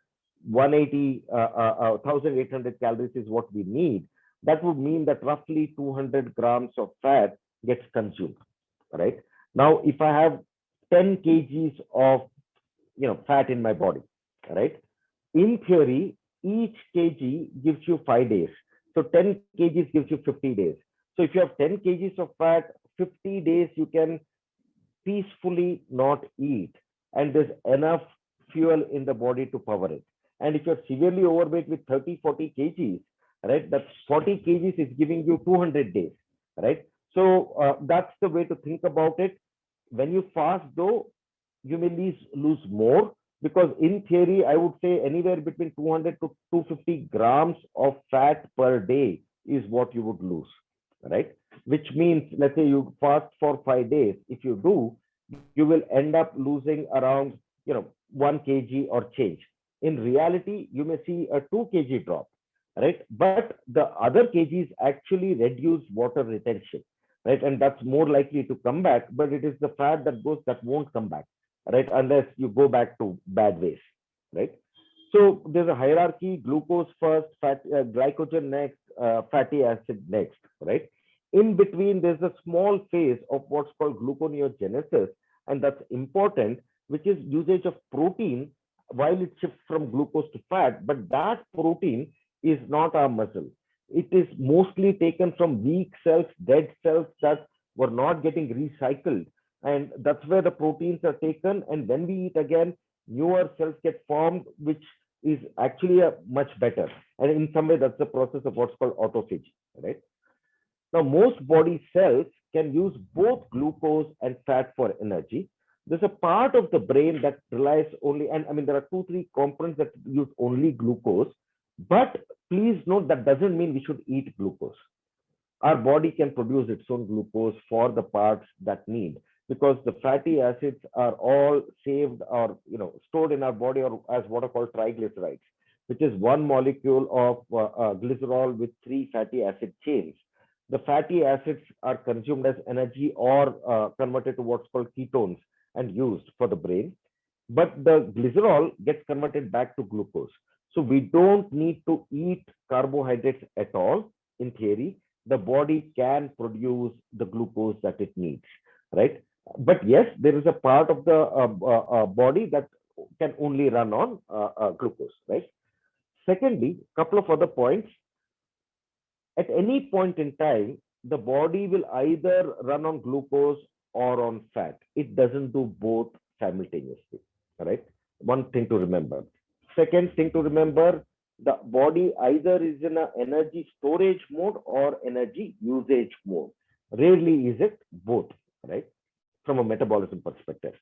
180, 1800 calories is what we need. That would mean that roughly 200 grams of fat gets consumed, right? Now, if I have 10 kgs of fat in my body, right? In theory, each kg gives you 5 days. So 10 kgs gives you 50 days. So if you have 10 kgs of fat, 50 days you can peacefully not eat, and there's enough fuel in the body to power it. And if you're severely overweight with 30, 40 kgs, right, that 40 kgs is giving you 200 days, right? So that's the way to think about it. When you fast, though, you may lose more, because in theory, I would say anywhere between 200 to 250 grams of fat per day is what you would lose, right? Which means, let's say you fast for 5 days. If you do, you will end up losing around 1 kg or change. In reality, you may see a 2 kg drop, right? But the other kgs actually reduce water retention, right? And that's more likely to come back, but it is the fat that won't come back, right? Unless you go back to bad ways, right? So there's a hierarchy: glucose first, glycogen next, fatty acid next, right? In between, there's a small phase of what's called gluconeogenesis, and that's important, which is usage of protein while it shifts from glucose to fat. But that protein is not our muscle. It is mostly taken from weak cells, dead cells that were not getting recycled. And that's where the proteins are taken. And when we eat again, newer cells get formed, which is actually a much better. And in some way, that's the process of what's called autophagy, right? Now, most body cells can use both glucose and fat for energy. There's a part of the brain that relies only, and I mean, there are two, three components that use only glucose. But please note that doesn't mean we should eat glucose. Our body can produce its own glucose for the parts that need, because the fatty acids are all saved or stored in our body or as what are called triglycerides, which is one molecule of glycerol with three fatty acid chains. The fatty acids are consumed as energy or converted to what's called ketones and used for the brain, but the glycerol gets converted back to glucose. So we don't need to eat carbohydrates at all. In theory, the body can produce the glucose that it needs, right? But yes, there is a part of the body that can only run on glucose, right? Secondly, a couple of other points. At any point in time, the body will either run on glucose or on fat. It doesn't do both simultaneously, right? One thing to remember. Second thing to remember, the body either is in an energy storage mode or energy usage mode. Rarely is it both, right? From a metabolism perspective.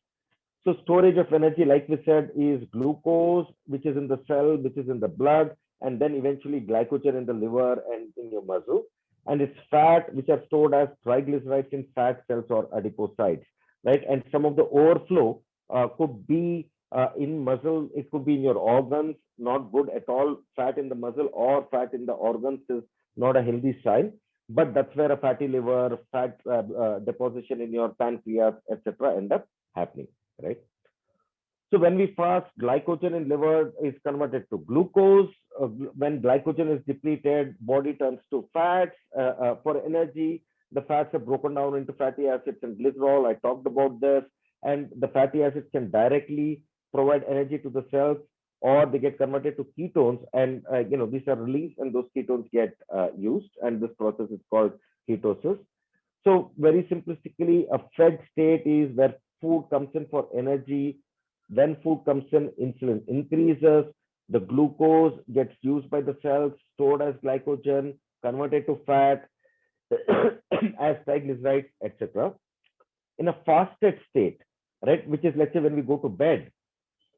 So storage of energy, like we said, is glucose, which is in the cell, which is in the blood, and then eventually glycogen in the liver and in your muscle. And it's fat, which are stored as triglycerides in fat cells or adipocytes, right? And some of the overflow could be in muscle, it could be in your organs, not good at all. Fat in the muscle or fat in the organs is not a healthy sign. But that's where a fatty liver, fat deposition in your pancreas, etc., end up happening, right? So when we fast, glycogen in liver is converted to glucose. When glycogen is depleted, body turns to fats for energy. The fats are broken down into fatty acids and glycerol. I talked about this. And the fatty acids can directly provide energy to the cells, or they get converted to ketones. And these are released, and those ketones get used. And this process is called ketosis. So very simplistically, a fed state is where food comes in for energy. When food comes in, insulin increases, the glucose gets used by the cells, stored as glycogen, converted to fat, as triglycerides, etc. In a fasted state, right, which is, let's say, when we go to bed,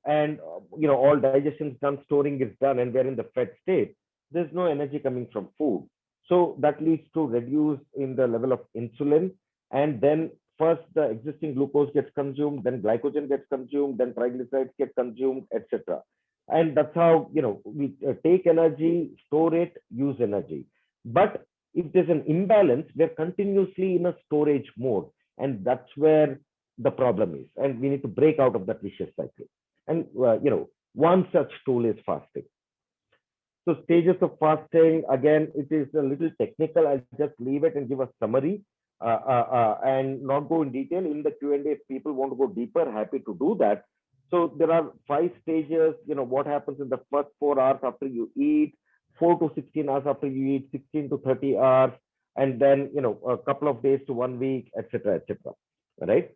and all digestion is done, storing is done, and we're in the fed state, there's no energy coming from food. So that leads to reduce in the level of insulin, and then first the existing glucose gets consumed, then glycogen gets consumed, then triglycerides get consumed, etc. And that's how we take energy, store it, use energy. But if there's an imbalance, we're continuously in a storage mode, and that's where the problem is, and we need to break out of that vicious cycle. And one such tool is fasting. So stages of fasting, again, it is a little technical. I'll just leave it and give a summary and not go in detail. In the Q&A, if people want to go deeper, happy to do that. So there are 5 stages. What happens in the first 4 hours after you eat, 4 to 16 hours after you eat, 16 to 30 hours, and then a couple of days to 1 week, etc., etc. Right?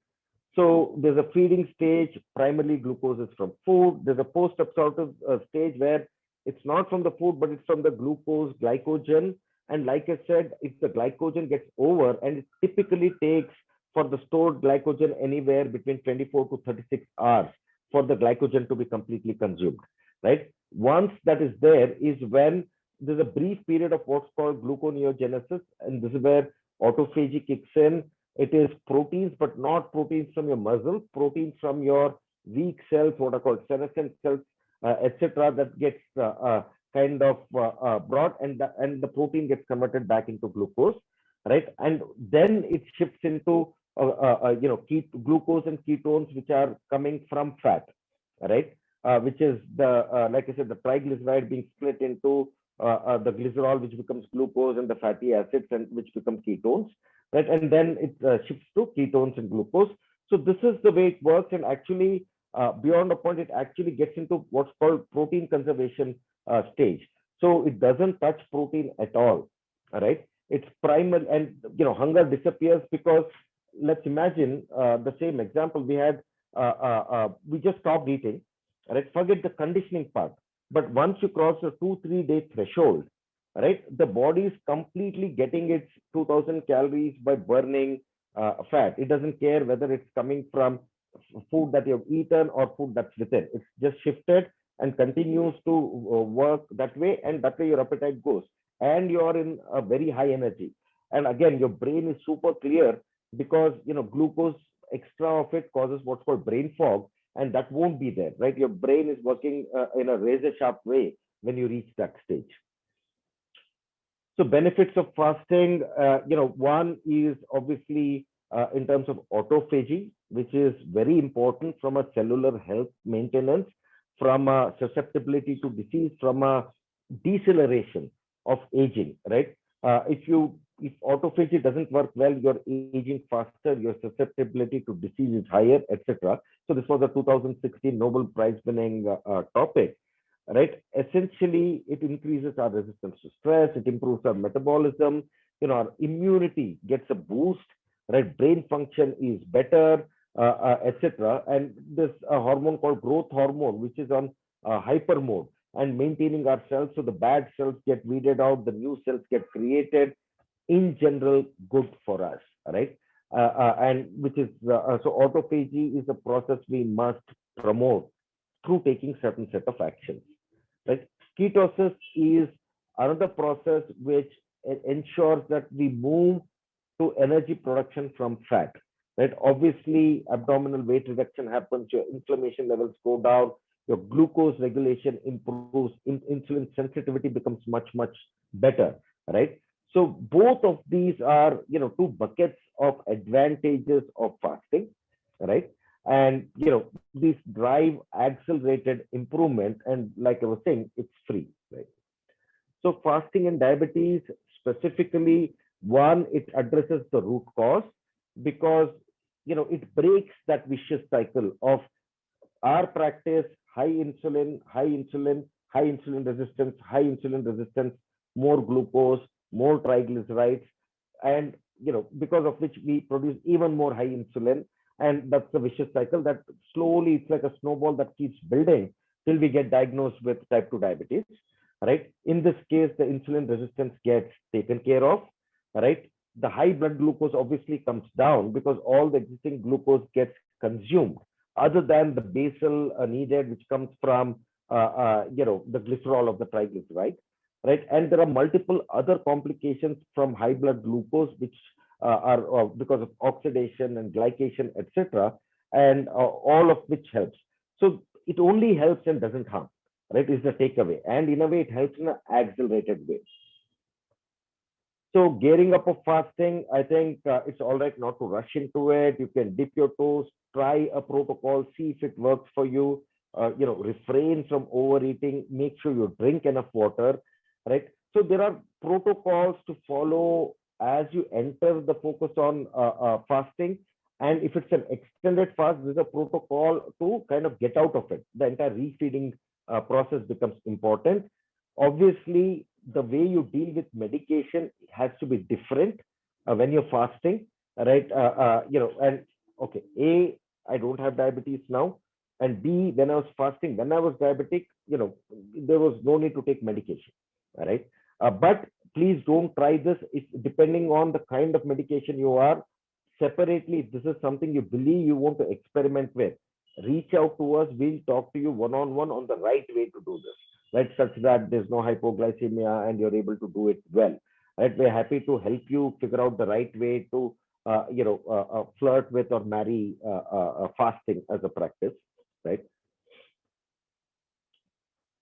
So there's a feeding stage. Primarily, glucose is from food. There's a post-absorptive stage where it's not from the food, but it's from the glucose, glycogen. And like I said, if the glycogen gets over, and it typically takes for the stored glycogen anywhere between 24 to 36 hours for the glycogen to be completely consumed, right? Once that is there is when there's a brief period of what's called gluconeogenesis, and this is where autophagy kicks in. It is proteins, but not proteins from your muscle, proteins from your weak cells, what are called senescent cells, etc., that gets kind of brought, and the protein gets converted back into glucose, right? And then it shifts into glucose and ketones, which are coming from fat, right? Which is like I said, the triglyceride being split into the glycerol, which becomes glucose, and the fatty acids, and which become ketones, right? And then it shifts to ketones and glucose. So this is the way it works, and actually, beyond a point, it actually gets into what's called protein conservation stage. So it doesn't touch protein at all right? It's primal, and hunger disappears because, let's imagine the same example we had. We just stopped eating, right? Forget the conditioning part. But once you cross the 2-3 day threshold, right, the body is completely getting its 2000 calories by burning fat. It doesn't care whether it's coming from food that you've eaten or food that's within. It's just shifted and continues to work that way, and that way your appetite goes, and you're in a very high energy. And again, your brain is super clear because glucose extra of it causes what's called brain fog, and that won't be there, right? Your brain is working in a razor sharp way when you reach that stage. So benefits of fasting, one is obviously in terms of autophagy, which is very important from a cellular health maintenance, from a susceptibility to disease, from a deceleration of aging, right? If autophagy doesn't work well, you're aging faster, your susceptibility to disease is higher, etc. So this was a 2016 Nobel Prize winning topic, right? Essentially, it increases our resistance to stress, it improves our metabolism, our immunity gets a boost, right? Brain function is better, etc. And this hormone called growth hormone, which is on hyper mode and maintaining our cells, so the bad cells get weeded out, the new cells get created. In general, good for us, right? And which is so autophagy is a process we must promote through taking certain set of actions, right? Ketosis is another process which ensures that we move to energy production from fat, right? Obviously, abdominal weight reduction happens, your inflammation levels go down, your glucose regulation improves, insulin sensitivity becomes much, much better, right? So both of these are, two buckets of advantages of fasting, right? And these drive accelerated improvement, and like I was saying, it's free, right? So fasting and diabetes specifically, one, it addresses the root cause, because it breaks that vicious cycle of our practice: high insulin, high insulin, high insulin resistance, high insulin resistance, more glucose, more triglycerides, and because of which we produce even more high insulin, and that's the vicious cycle that slowly, it's like a snowball that keeps building till we get diagnosed with type 2 diabetes, right? In this case, the insulin resistance gets taken care of, right? The high blood glucose obviously comes down because all the existing glucose gets consumed, other than the basal needed, which comes from the glycerol of the triglyceride, right? And there are multiple other complications from high blood glucose, which are because of oxidation and glycation, etc., and all of which helps. So it only helps and doesn't harm, right? Is the takeaway, and in a way, it helps in an accelerated way. So gearing up of fasting, I think it's all right not to rush into it. You can dip your toes, try a protocol, see if it works for you. Refrain from overeating. Make sure you drink enough water, right? So there are protocols to follow as you enter the focus on fasting. And if it's an extended fast, there's a protocol to kind of get out of it. The entire refeeding process becomes important. Obviously, the way you deal with medication has to be different when you're fasting, right? And okay, A, I don't have diabetes now, and B, when I was fasting, when I was diabetic, there was no need to take medication, right? But please don't try this if, depending on the kind of medication you are, separately, if this is something you believe you want to experiment with, reach out to us. We'll talk to you one-on-one on the right way to do this, right? Such that there's no hypoglycemia and you're able to do it well, right? We're happy to help you figure out the right way to flirt with or marry fasting as a practice, right?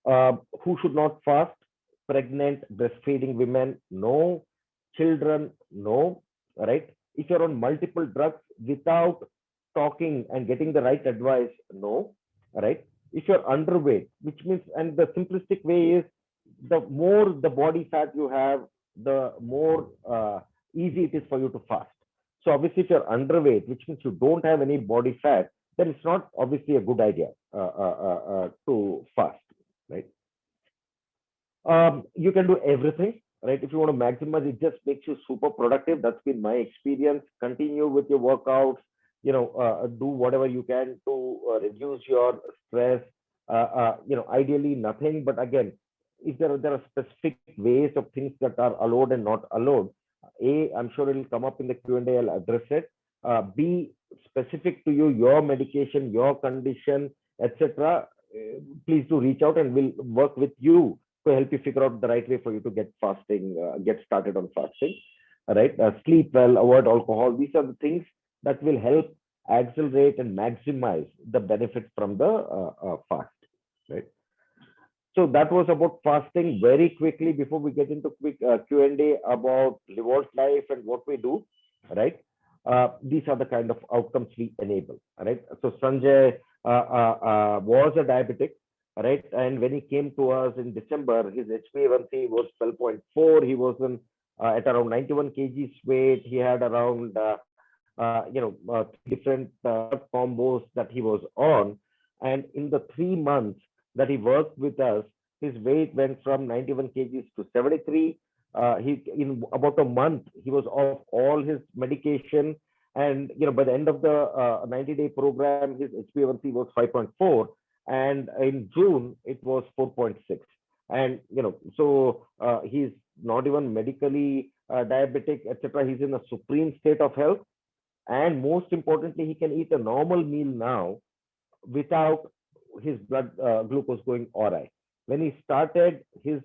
Who should not fast? Pregnant, breastfeeding women, no. Children, no. Right? If you're on multiple drugs without talking and getting the right advice, no. Right? If you're underweight, which means, and the simplistic way is, the more the body fat you have, the more easy it is for you to fast. So obviously, if you're underweight, which means you don't have any body fat, then it's not obviously a good idea to fast, right? You can do everything, right? If you want to maximize, it just makes you super productive. That's been my experience. Continue with your workouts, do whatever you can to reduce your stress. Ideally nothing, but again, if there are specific ways of things that are allowed and not allowed, I'm sure it'll come up in the Q&A. I'll address it. B, specific to you, your medication, your condition, etc. Please do reach out, and we'll work with you to help you figure out the right way for you to get started on fasting. All right. Sleep well, avoid alcohol. These are the things that will help accelerate and maximize the benefits from the fast. Right. So that was about fasting. Very quickly, before we get into quick Q&A about Revolt Life and what we do, right? These are the kind of outcomes we enable, right? So Sanjay was a diabetic, right? And when he came to us in December, his HbA1c was 12.4. He was at around 91 kgs weight. He had around three different combos that he was on, and in the 3 months that he worked with us, his weight went from 91 kgs to 73. He In about a month he was off all his medication, and by the end of the 90-day program, his HbA1c was 5.4, and in June it was 4.6. And so he's not even medically diabetic, etc. He's in a supreme state of health, and most importantly, he can eat a normal meal now without his blood glucose going awry. When he started, his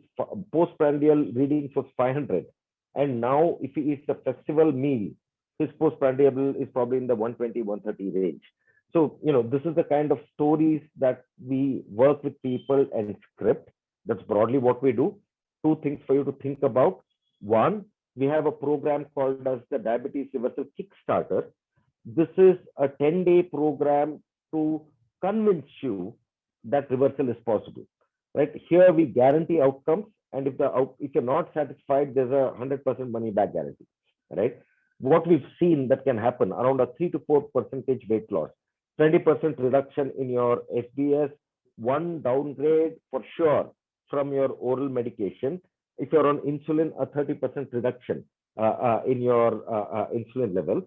postprandial readings was 500, and now if he eats a festival meal, his postprandial is probably in the 120, 130 range. So this is the kind of stories that we work with people and script. That's broadly what we do. Two things for you to think about. One, we have a program called as the Diabetes Reversal Kickstarter. This is a 10-day program to convince you that reversal is possible, right? Here we guarantee outcomes, and if you're not satisfied, there's a 100% money back guarantee, right? What we've seen that can happen around a 3 to 4% weight loss, 20% reduction in your FBS, one downgrade for sure from your oral medication. If you're on insulin, a 30% reduction in your insulin levels.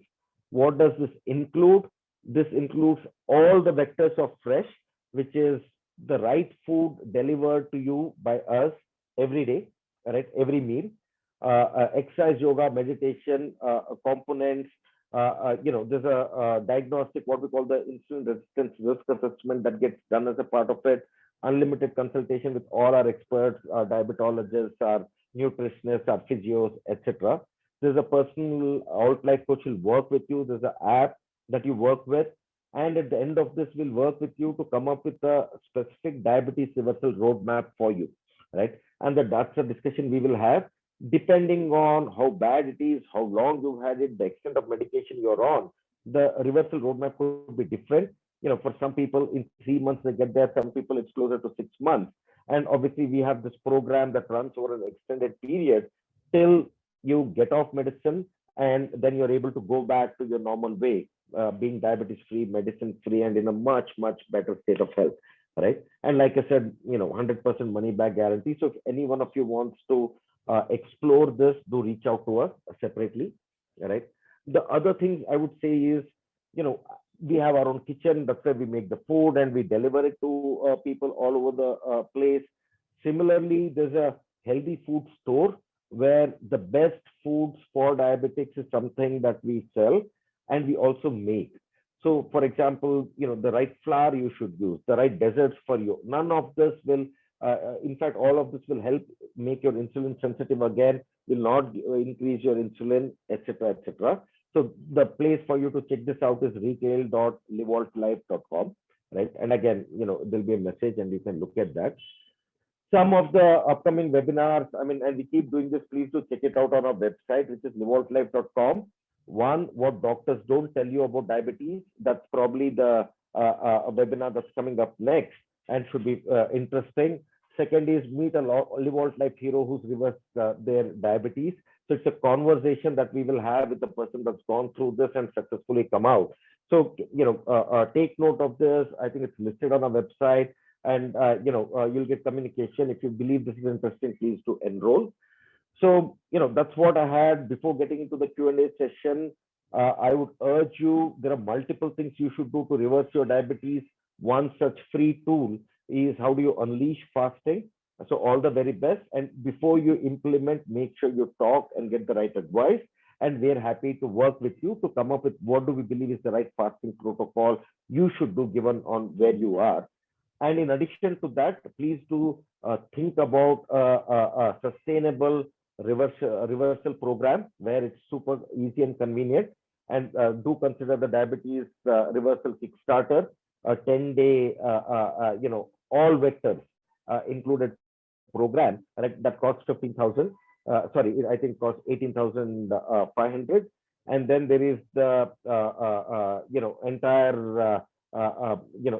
What does this include? This includes all the vectors of fresh, which is the right food delivered to you by us every day, right? Every meal. Exercise, yoga, meditation components. There's a diagnostic, what we call the insulin resistance risk assessment, that gets done as a part of it. Unlimited consultation with all our experts, our diabetologists, our nutritionists, our physios, etc. There's a personal Life coach will work with you. There's an app that you work with, and at the end of this, we'll work with you to come up with a specific diabetes reversal roadmap for you, right? And that's a discussion we will have, depending on how bad it is, how long you've had it, the extent of medication you're on. The reversal roadmap could be different. For some people in 3 months they get there, some people it's closer to 6 months. And obviously we have this program that runs over an extended period till you get off medicine, and then you're able to go back to your normal way, being diabetes free, medicine free, and in a much, much better state of health, right? And like I said, 100% money back guarantee. So if any one of you wants to explore this, do reach out to us separately, right? The other thing I would say is, we have our own kitchen. That's where we make the food and we deliver it to people all over the place. Similarly, there's a healthy food store where the best foods for diabetics is something that we sell and we also make. So, for example, the right flour you should use, the right desserts for you. None of this will, in fact, all of this will help make your insulin sensitive again, will not increase your insulin, etc., etc. So the place for you to check this out is retail.livoltlife.com, right? And again, there'll be a message and you can look at that. Some of the upcoming webinars, and we keep doing this, please do check it out on our website, which is livoltlife.com. One, what doctors don't tell you about diabetes. That's probably the webinar that's coming up next and should be interesting. Second is meet a Livolt Life hero who's reversed their diabetes. So it's a conversation that we will have with the person that's gone through this and successfully come out. So, take note of this. I think it's listed on our website, and you'll get communication. If you believe this is interesting, please do enroll. So, that's what I had. Before getting into the Q&A session, I would urge you, there are multiple things you should do to reverse your diabetes. One such free tool is how do you unleash fasting. So all the very best. And before you implement, make sure you talk and get the right advice. And we're happy to work with you to come up with what do we believe is the right fasting protocol you should do given on where you are. And in addition to that, please do think about a sustainable reversal program where it's super easy and convenient. And do consider the diabetes reversal Kickstarter, a 10-day, all vectors included program, right, that costs 15,000. Sorry, I think costs 18,500. And then there is the entire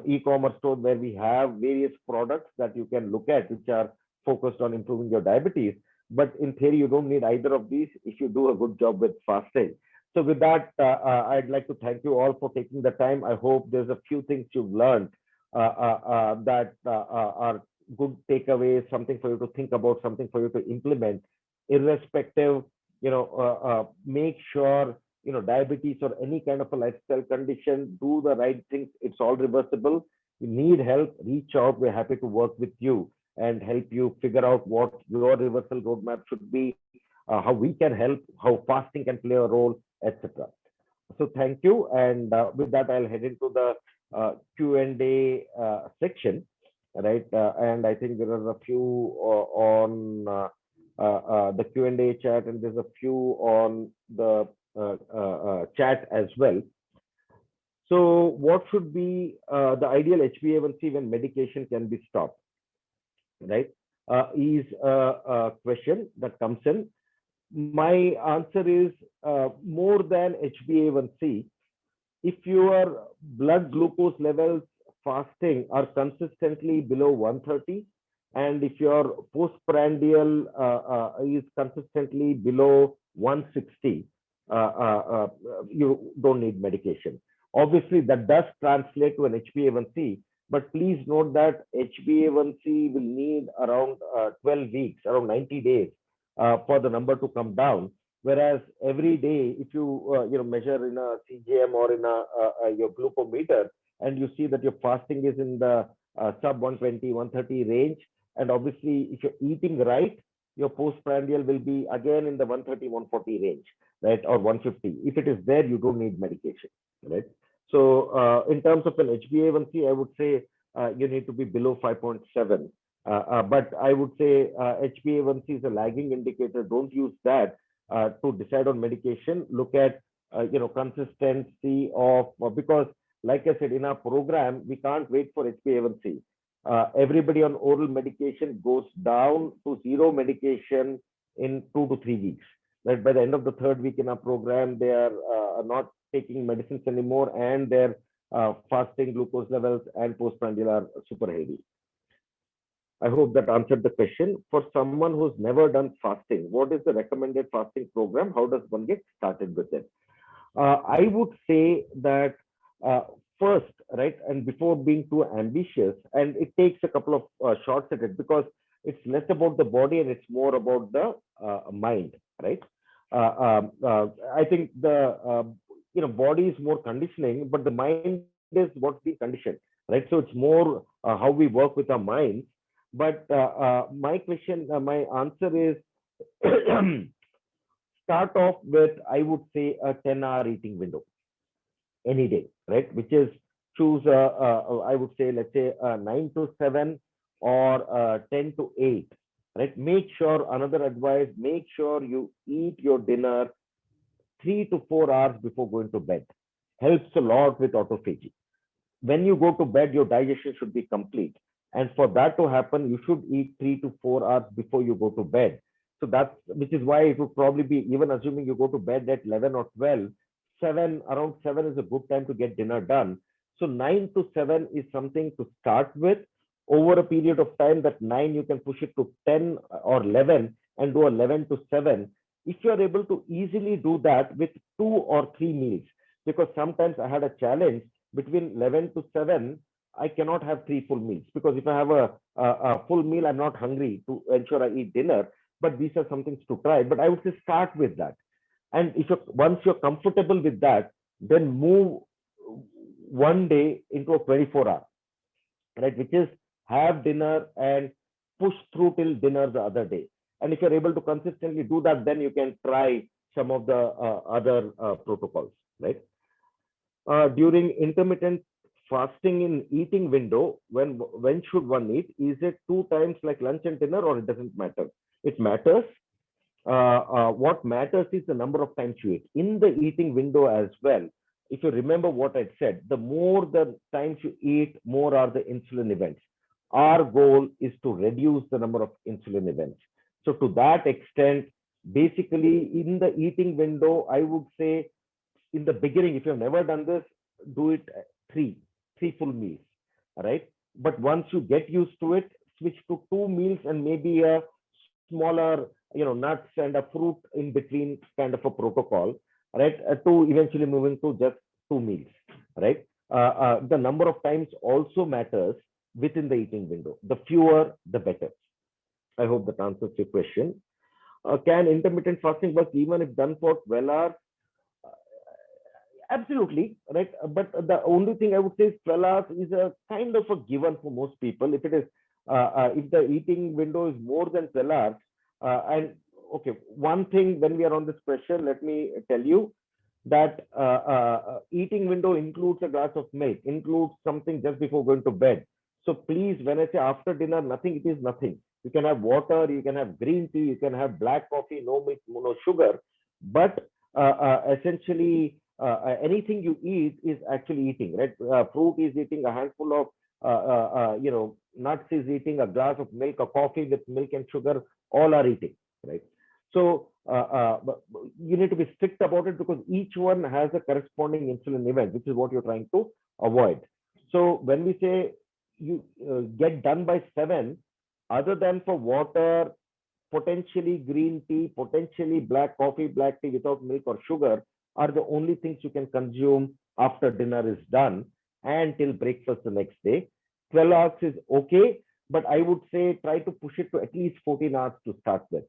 e-commerce store where we have various products that you can look at which are focused on improving your diabetes. But in theory, you don't need either of these if you do a good job with fasting. So with that, I'd like to thank you all for taking the time. I hope there's a few things you've learned that are good takeaways, something for you to think about, something for you to implement, irrespective. Make sure diabetes or any kind of a lifestyle condition, do the right things. It's all reversible. You need help, reach out. We're happy to work with you and help you figure out what your reversal roadmap should be, how we can help, how fasting can play a role, etc. So thank you. And with that, I'll head into the Q&A section, right? And I think there are a few on the Q&A chat, and there's a few on the chat as well. So what should be the ideal HbA1c when medication can be stopped, right? Is a question that comes in. My answer is more than HbA1c. If your blood glucose levels fasting are consistently below 130, and if your postprandial is consistently below 160, you don't need medication. Obviously, that does translate to an HbA1c, but please note that HbA1c will need around 12 weeks, around 90 days for the number to come down. Whereas every day, if you measure in a CGM or in your glucometer, and you see that your fasting is in the sub 120, 130 range, and obviously if you're eating right, your postprandial will be again in the 130, 140 range, right, or 150. If it is there, you don't need medication, right? So in terms of an HbA1c, I would say you need to be below 5.7. But I would say HbA1c is a lagging indicator. Don't use that to decide on medication. Look at consistency of, because like I said, in our program, we can't wait for HbA1c. Everybody on oral medication goes down to zero medication in 2 to 3 weeks. Right? By the end of the third week in our program, they are not taking medicines anymore, and their fasting glucose levels and postprandial are super heavy. I hope that answered the question. For someone who's never done fasting, what is the recommended fasting program? How does one get started with it? I would say that first, right, and before being too ambitious, and it takes a couple of shots at it, because it's less about the body and it's more about the mind, right? I think the body is more conditioning, but the mind is what's being conditioned, right? So it's more how we work with our minds. But my answer is start off with, I would say, a 10-hour eating window any day, right? Which is choose, I would say, let's say 9 to 7 or 10 to 8, right? Make sure, another advice, make sure you eat your dinner 3 to 4 hours before going to bed. Helps a lot with autophagy. When you go to bed, your digestion should be complete. And for that to happen, you should eat 3 to 4 hours before you go to bed. So that's which is why it would probably be, even assuming you go to bed at 11 or 12, 7, around 7 is a good time to get dinner done. So 9 to 7 is something to start with. Over a period of time, that 9 you can push it to 10 or 11 and do 11 to 7. If you are able to easily do that with 2 or 3 meals, because sometimes I had a challenge between 11 to 7, I cannot have 3 full meals, because if I have a full meal, I'm not hungry to ensure I eat dinner. But these are some things to try. But I would say start with that. And if you once you're comfortable with that, then move one day into a 24 hour, right? Which is have dinner and push through till dinner the other day. And if you're able to consistently do that, then you can try some of the other protocols, right? During intermittent fasting in eating window, when should one eat? Is it 2 times like lunch and dinner, or it doesn't matter? It matters. What matters is the number of times you eat in the eating window as well. If you remember what I said, the more the times you eat, more are the insulin events. Our goal is to reduce the number of insulin events. So to that extent, basically in the eating window, I would say in the beginning, if you've never done this, do it three full meals, all right? But once you get used to it, switch to 2 meals and maybe a smaller, nuts and a fruit in between kind of a protocol, right? To eventually moving to just 2 meals, right? The number of times also matters within the eating window. The fewer, the better. I hope that answers your question. Can intermittent fasting work even if done for 12 hours? Absolutely, right? But the only thing I would say is 12 hours is a kind of a given for most people. If it is, if the eating window is more than 12 hours, and okay, one thing when we are on this question, let me tell you that eating window includes a glass of milk, includes something just before going to bed. So please, when I say after dinner, nothing, it is nothing. You can have water, you can have green tea, you can have black coffee, no milk, no sugar. But essentially, anything you eat is actually eating, right? Fruit is eating, a handful of nuts is eating, a glass of milk, a coffee with milk and sugar, all are eating, right? So you need to be strict about it, because each one has a corresponding insulin event, which is what you're trying to avoid. So when we say you get done by 7, other than for water, potentially green tea, potentially black coffee, black tea without milk or sugar, are the only things you can consume after dinner is done and till breakfast the next day. 12 hours is okay, but I would say try to push it to at least 14 hours to start with.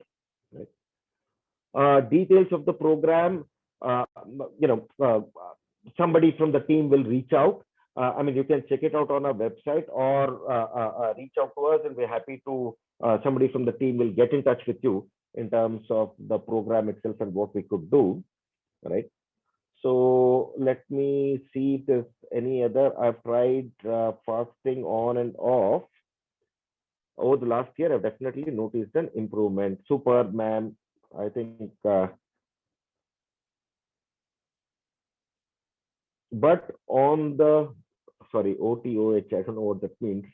Right? Details of the program, uh, somebody from the team will reach out. I mean, you can check it out on our website, or reach out to us, and we're happy to, somebody from the team will get in touch with you in terms of the program itself and what we could do, right? So let me see if there's any other. I've tried fasting on and off over the last year. I've definitely noticed an improvement. Super, ma'am. I think, but on the, sorry, OTOH, I don't know what that means.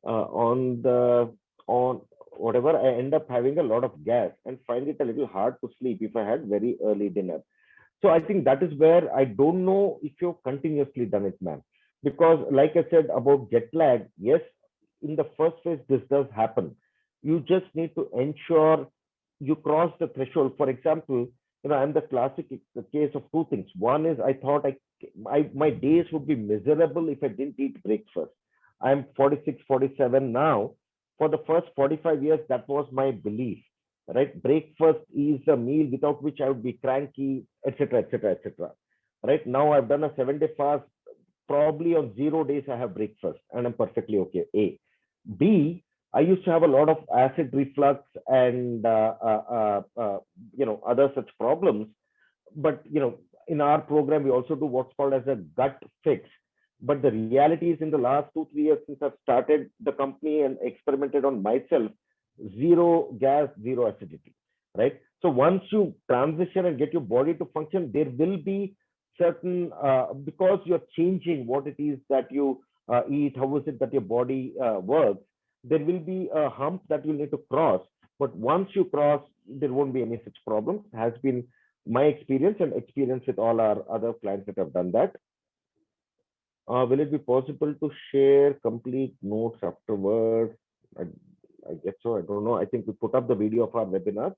On whatever, I end up having a lot of gas and find it a little hard to sleep if I had very early dinner. So I think that is where I don't know if you've continuously done it, ma'am. Because like I said about jet lag, yes, in the first phase, this does happen. You just need to ensure you cross the threshold. For example, I'm the classic case of two things. One is I thought my days would be miserable if I didn't eat breakfast. I'm 46, 47 now. For the first 45 years, that was my belief, right? Breakfast is a meal without which I would be cranky, etc., etc., etc. Right now, I've done a 7-day fast. Probably on 0 days, I have breakfast, and I'm perfectly okay. A, B, I used to have a lot of acid reflux and other such problems. But in our program, we also do what's called as a gut fix. But the reality is, in the last 2-3 years since I've started the company and experimented on myself, zero gas, zero acidity, right? So once you transition and get your body to function, there will be certain, because you're changing what it is that you eat, how is it that your body works, there will be a hump that you need to cross. But once you cross, there won't be any such problems. Has been my experience and experience with all our other clients that have done that. Will it be possible to share complete notes afterwards? I, I guess so. I don't know. I think we put up the video of our webinar.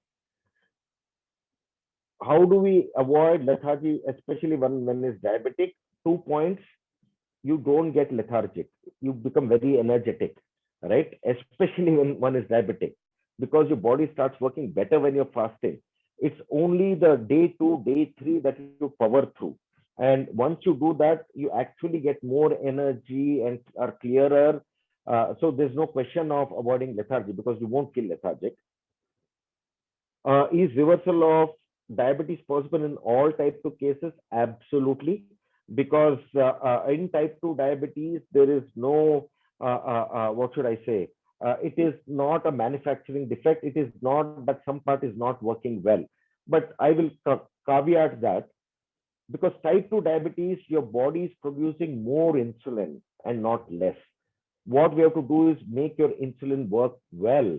How do we avoid lethargy, especially when is diabetic? 2 points. You don't get lethargic. You become very energetic, right? Especially when one is diabetic, because your body starts working better when you're fasting. It's only the day 2, day 3 that you power through. And once you do that, you actually get more energy and are clearer. So there's no question of avoiding lethargy because you won't feel lethargic. Is reversal of diabetes possible in all type 2 cases? Absolutely. Because in type 2 diabetes, there is no, what should I say? It is not a manufacturing defect. It is not that some part is not working well. But I will caveat that, because type 2 diabetes, your body is producing more insulin and not less. What we have to do is make your insulin work well,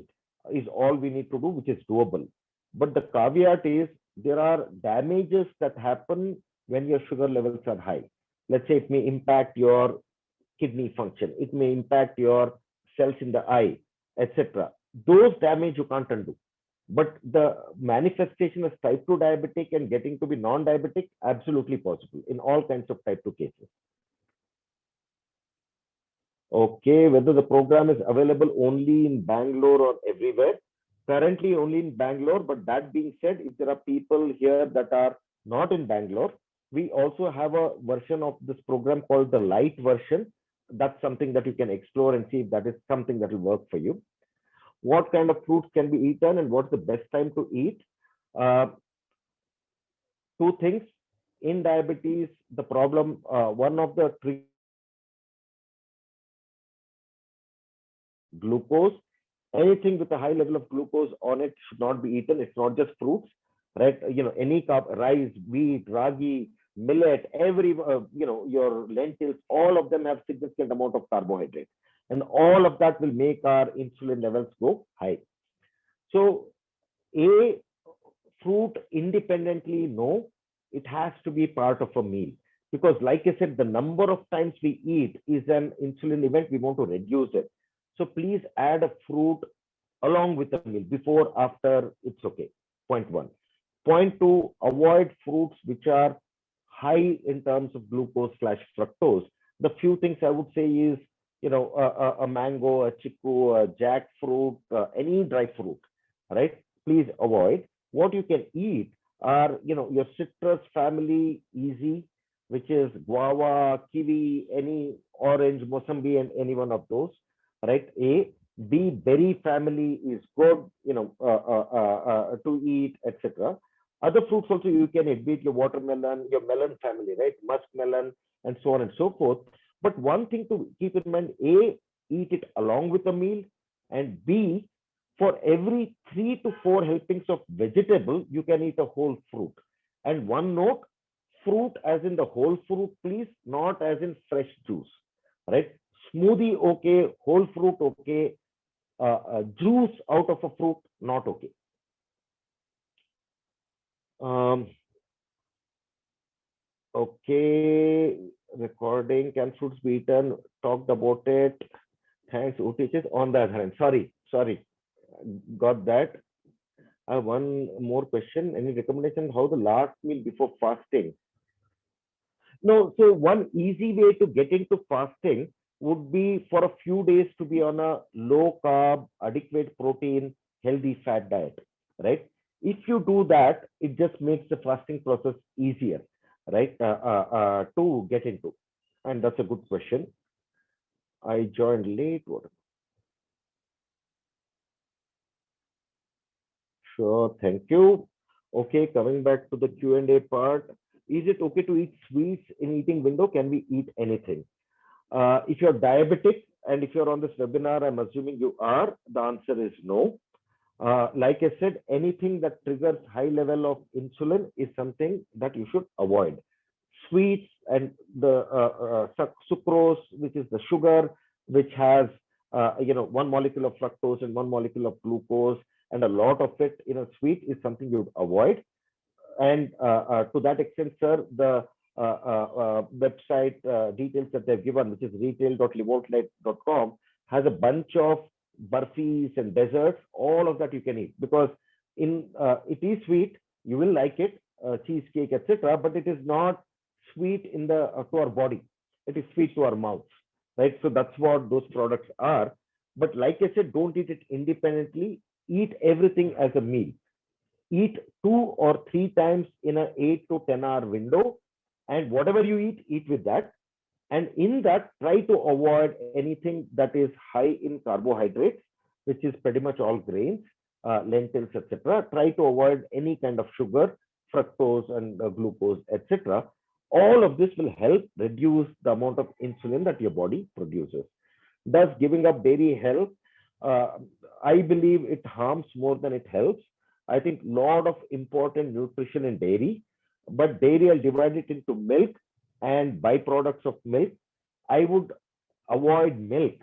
is all we need to do, which is doable. But the caveat is there are damages that happen when your sugar levels are high. Let's say it may impact your kidney function, it may impact your cells in the eye, etc. Those damage you can't undo. But the manifestation as type 2 diabetic and getting to be non-diabetic, absolutely possible in all kinds of type 2 cases. Okay, whether the program is available only in Bangalore or everywhere. Currently only in Bangalore, but that being said, if there are people here that are not in Bangalore, we also have a version of this program called the light version. That's something that you can explore and see if that is something that will work for you. What kind of fruits can be eaten and what's the best time to eat? Uh, Two things. In diabetes, the problem, one of the tricky things glucose. Anything with a high level of glucose on it should not be eaten. It's not just fruits, right? Any rice, wheat, ragi, millet, every your lentils, all of them have significant amount of carbohydrate, and all of that will make our insulin levels go high. So a fruit independently, no, it has to be part of a meal, because like I said, the number of times we eat is an insulin event. We want to reduce it. So please add a fruit along with the meal, before, after, it's okay. Point one. Point two, avoid fruits which are high in terms of glucose slash fructose. The few things I would say is, a mango, a chiku, a jackfruit, any dry fruit, right? Please avoid. What you can eat are, your citrus family, easy, which is guava, kiwi, any orange, mosambi, and any one of those, right? B, berry family is good, to eat, etc. Other fruits also you can eat, be it your watermelon, your melon family, right? Musk melon, and so on and so forth. But one thing to keep in mind, A, eat it along with a meal, and B, for every 3 to 4 helpings of vegetable, you can eat a whole fruit. And one note, fruit as in the whole fruit, please, not as in fresh juice, right? Smoothie, okay. Whole fruit, okay. Juice out of a fruit, not okay. Okay, recording. Can fruits be eaten? Talked about it. Thanks, OTHs. On the other hand, sorry, got that. I have one more question. Any recommendation how the last meal before fasting? No, so one easy way to get into fasting would be for a few days to be on a low carb, adequate protein, healthy fat diet, right? If you do that, it just makes the fasting process easier, right? To get into. And that's a good question. I joined late. What? Sure, thank you. Okay, coming back to the Q&A part. Is it okay to eat sweets in eating window? Can we eat anything? If you're diabetic and if you're on this webinar, I'm assuming you are, the answer is no. Like I said, anything that triggers high level of insulin is something that you should avoid. Sweets and the sucrose, which is the sugar, which has one molecule of fructose and one molecule of glucose, and a lot of it in a sweet is something you'd avoid. And to that extent, sir, the website details that they've given, which is retail.livoltlife.com, has a bunch of burfis and desserts. All of that you can eat because it is sweet. You will like it, cheesecake, etc. But it is not sweet in the to our body. It is sweet to our mouths, right? So that's what those products are. But like I said, don't eat it independently. Eat everything as a meal. Eat 2 or 3 times in an 8 to 10 hour window, and whatever you eat with that. And in that, try to avoid anything that is high in carbohydrates, which is pretty much all grains, lentils, etc. Try to avoid any kind of sugar, fructose and glucose, etc. All of this will help reduce the amount of insulin that your body produces. Does giving up dairy help? Uh, I believe it harms more than it helps. I think lot of important nutrition in dairy, but dairy I'll divide it into milk and byproducts of milk. I would avoid milk,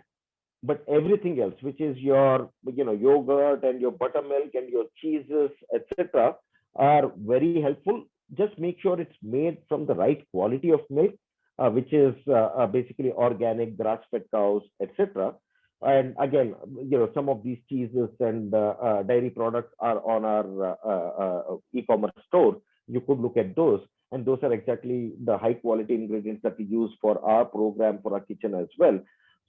but everything else, which is your yogurt and your buttermilk and your cheeses, etc., are very helpful. Just make sure it's made from the right quality of milk, which is basically organic, grass-fed cows, etc. And again, some of these cheeses and dairy products are on our e-commerce store. You could look at those, and those are exactly the high quality ingredients that we use for our program, for our kitchen as well.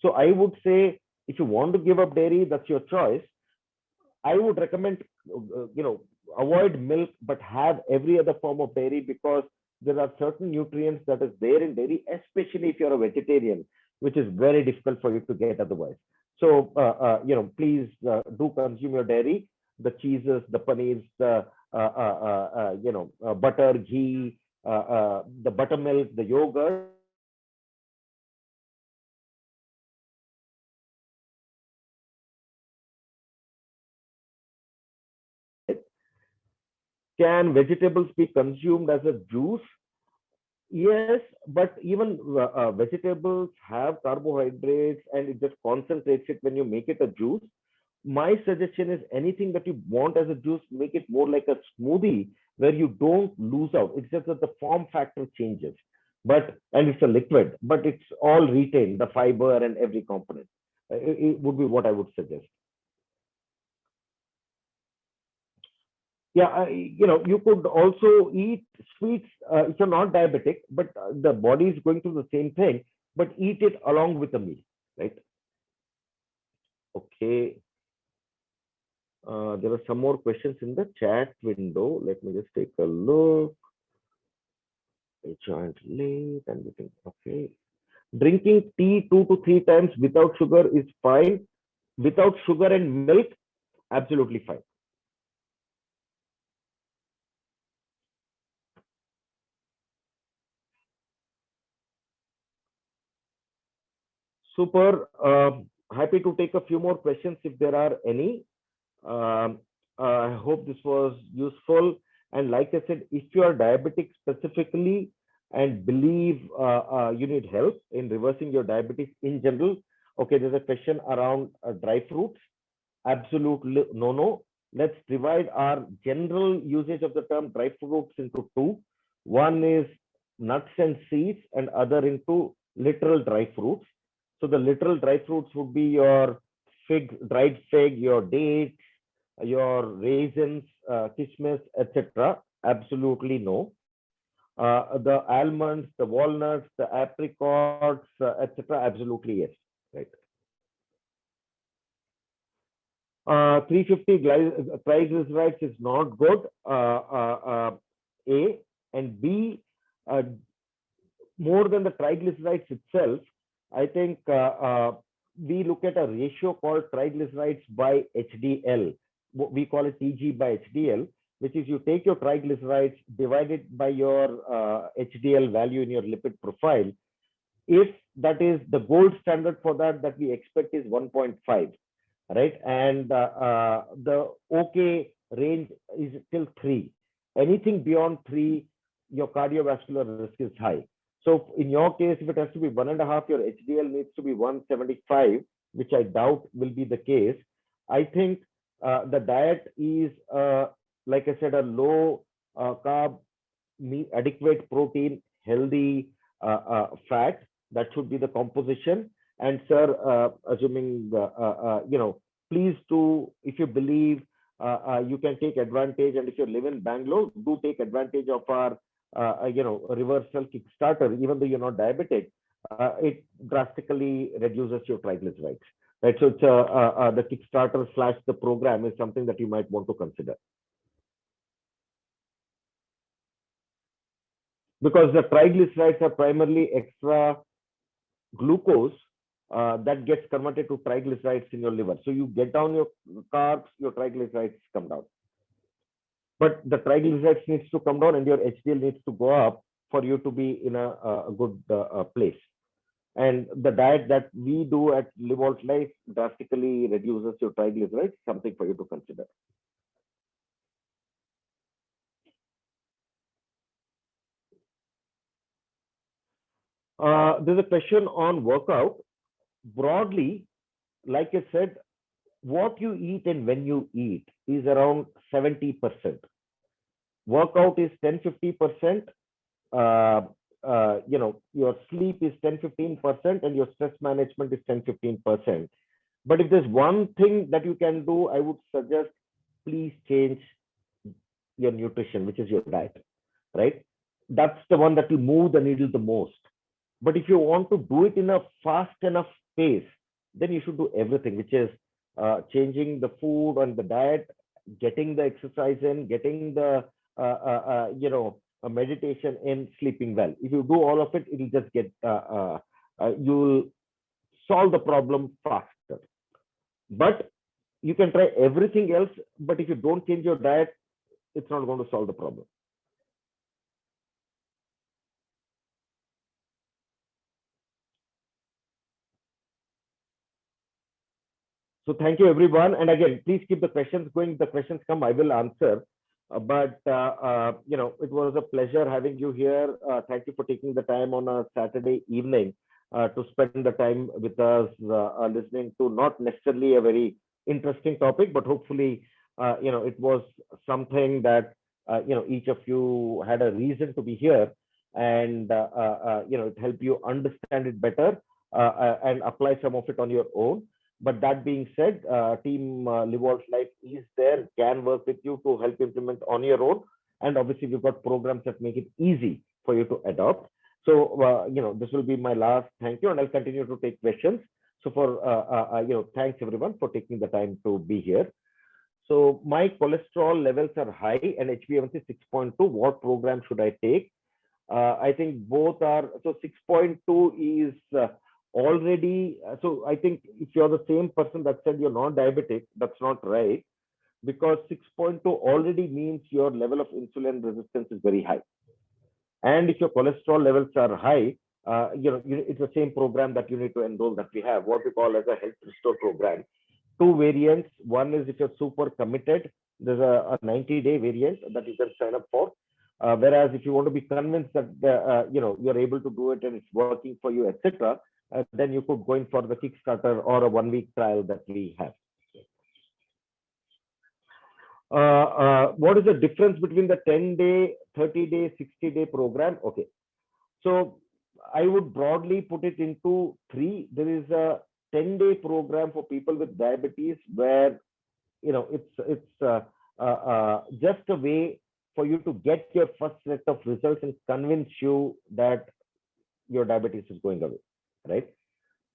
So I would say, if you want to give up dairy, that's your choice. I would recommend, avoid milk, but have every other form of dairy, because there are certain nutrients that is there in dairy, especially if you're a vegetarian, which is very difficult for you to get otherwise. So, please do consume your dairy, the cheeses, the paneers, the butter, ghee, the buttermilk, the yogurt. Can vegetables be consumed as a juice? Yes, but even vegetables have carbohydrates and it just concentrates it when you make it a juice. My suggestion is anything that you want as a juice, make it more like a smoothie where you don't lose out. It's just that the form factor changes, and it's a liquid, but it's all retained, the fiber and every component. It would be what I would suggest. Yeah, you could also eat sweets if you're not diabetic, but the body is going through the same thing, but eat it along with a meal, right? Okay. There are some more questions in the chat window. Let me just take a look. A joint late and we think, okay. Drinking tea 2 to 3 times without sugar is fine. Without sugar and milk, absolutely fine. Super. Happy to take a few more questions if there are any. I hope this was useful. And like I said, if you are diabetic specifically and believe you need help in reversing your diabetes in general, okay, there's a question around dry fruits. Absolutely no. Let's divide our general usage of the term dry fruits into two. One is nuts and seeds, and other into literal dry fruits. So the literal dry fruits would be your dried fig, your dates, your raisins, kismis, etc. Absolutely no. The almonds, the walnuts, the apricots, etc. Absolutely yes. Right. 350 triglycerides is not good. A and B, more than the triglycerides itself, I think we look at a ratio called triglycerides by HDL. We call it TG by HDL, which is you take your triglycerides, divide it by your HDL value in your lipid profile. If that is the gold standard for that we expect is 1.5. right? And the okay range is till 3. Anything beyond 3, your cardiovascular risk is high. So in your case, if it has to be 1.5, your HDL needs to be 175, which I doubt will be the case. I think the diet is, like I said, a low carb, adequate protein, healthy fat. That should be the composition. And sir, assuming please do, if you believe you can take advantage, and if you live in Bangalore, do take advantage of our reversal Kickstarter. Even though you're not diabetic, it drastically reduces your triglycerides. Right, so it's the Kickstarter slash the program is something that you might want to consider, because the triglycerides are primarily extra glucose that gets converted to triglycerides in your liver. So you get down your carbs, your triglycerides come down. But the triglycerides needs to come down and your HDL needs to go up for you to be in a good place. And the diet that we do at Live Life drastically reduces your triglycerides, something for you to consider. There's a question on workout. Broadly, like I said, what you eat and when you eat is around 70%. Workout is 10-50%. Your sleep is 10-15%, and your stress management is 10-15%. But if there's one thing that you can do, I would suggest please change your nutrition, which is your diet, right? That's the one that will move the needle the most. But if you want to do it in a fast enough pace, then you should do everything, which is changing the food and the diet, getting the exercise in, getting the meditation in, sleeping well. If you do all of it, it'll just get you'll solve the problem faster. But you can try everything else, but if you don't change your diet, it's not going to solve the problem. So thank you, everyone. And again, please keep the questions going. The questions come, I will answer. It was a pleasure having you here. Thank you for taking the time on a Saturday evening to spend the time with us, listening to not necessarily a very interesting topic, but hopefully, it was something that, each of you had a reason to be here, and, it helped you understand it better and apply some of it on your own. But that being said, team Live Life is there, can work with you to help implement on your own. And obviously, we've got programs that make it easy for you to adopt. So, this will be my last thank you, and I'll continue to take questions. So thanks everyone for taking the time to be here. So my cholesterol levels are high and HbA1c 6.2. What program should I take? I think both are, so 6.2 is already, so I think if you're the same person that said you're not diabetic, that's not right, because 6.2 already means your level of insulin resistance is very high. And if your cholesterol levels are high, it's the same program that you need to enroll, that we have, what we call as a health restore program. Two variants. One is if you're super committed, there's a 90-day variant that you can sign up for. Whereas if you want to be convinced that you're able to do it and it's working for you, etc., then you could go in for the Kickstarter or a 1-week trial that we have. What is the difference between the 10-day, 30-day, 60-day program? Okay, so I would broadly put it into 3. There is a 10-day program for people with diabetes, where it's just a way for you to get your first set of results and convince you that your diabetes is going away, right?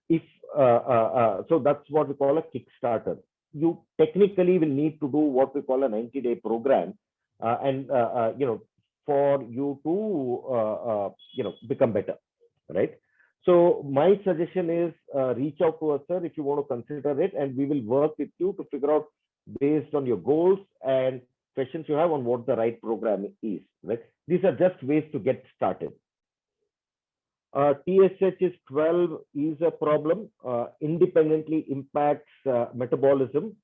If so that's what we call a Kickstarter. You technically will need to do what we call a 90-day program, for you to become better, right? So my suggestion is reach out to us, sir, if you want to consider it, and we will work with you to figure out, based on your goals and questions you have, on what the right program is, right? These are just ways to get started. TSH is 12 is a problem, independently impacts metabolism.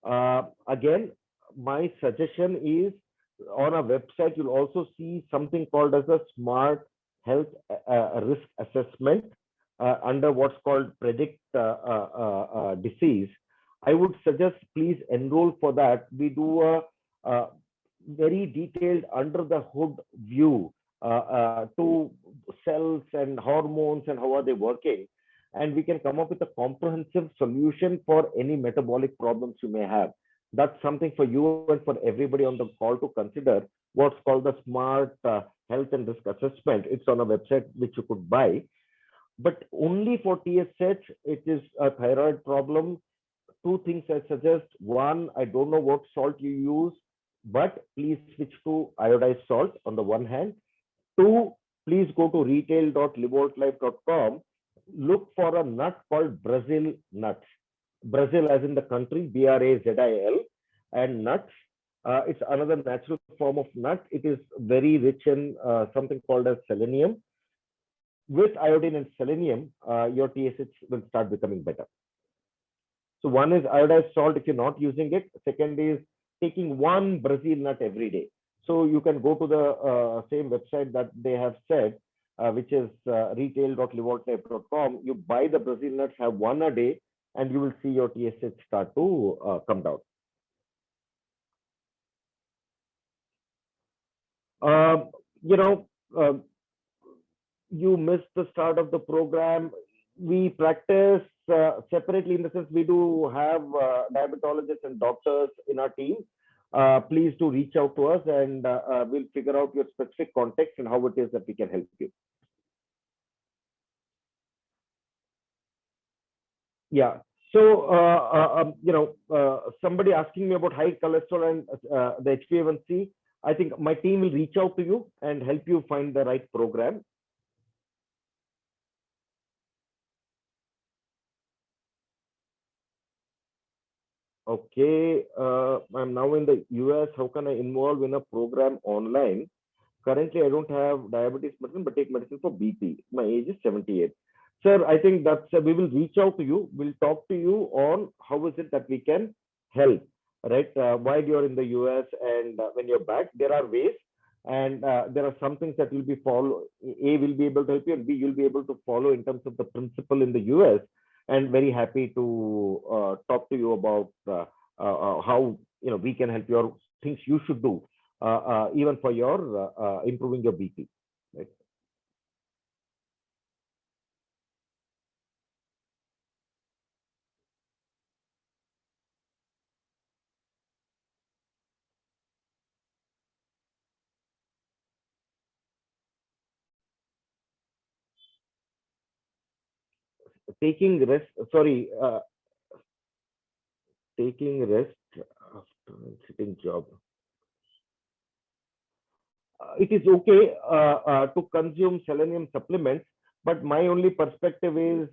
Again, my suggestion is on our website, you'll also see something called as a smart health risk assessment under what's called predict disease. I would suggest please enroll for that. We do a very detailed under the hood view to cells and hormones and how are they working, and we can come up with a comprehensive solution for any metabolic problems you may have. That's something for you and for everybody on the call to consider. What's called the smart health and risk assessment. It's on a website which you could buy, but only for TSH. It is a thyroid problem. Two things I suggest. One, I don't know what salt you use, but please switch to iodized salt on the one hand. Two, please go to retail.livoltlife.com. Look for a nut called Brazil nuts. Brazil as in the country, Brazil, and nuts. It's another natural form of nut. It is very rich in something called as selenium. With iodine and selenium, your TSH will start becoming better. So one is iodized salt if you're not using it. Second is taking one Brazil nut every day. So you can go to the same website that they have said, which is retail.livoltlife.com. You buy the Brazil nuts, have one a day, and you will see your TSH start to come down. You know, you missed the start of the program. We practice separately in the sense we do have diabetologists and doctors in our team. Please do reach out to us and we'll figure out your specific context and how it is that we can help you. Yeah. So, somebody asking me about high cholesterol and the HbA1c. I think my team will reach out to you and help you find the right program. Okay, I'm now in the US. How can I involve in a program online? Currently, I don't have diabetes medicine, but take medicine for BP. My age is 78. Sir, I think that's, we will reach out to you. We'll talk to you on how is it that we can help, right? While you're in the US and when you're back, there are ways and there are some things that will be follow. A will be able to help you and B, you'll be able to follow in terms of the principle in the US, and very happy to talk to you about how, we can help your things you should do even for your improving your BP, right? Taking rest, sorry, taking rest after sitting job. It is okay to consume selenium supplements, but my only perspective is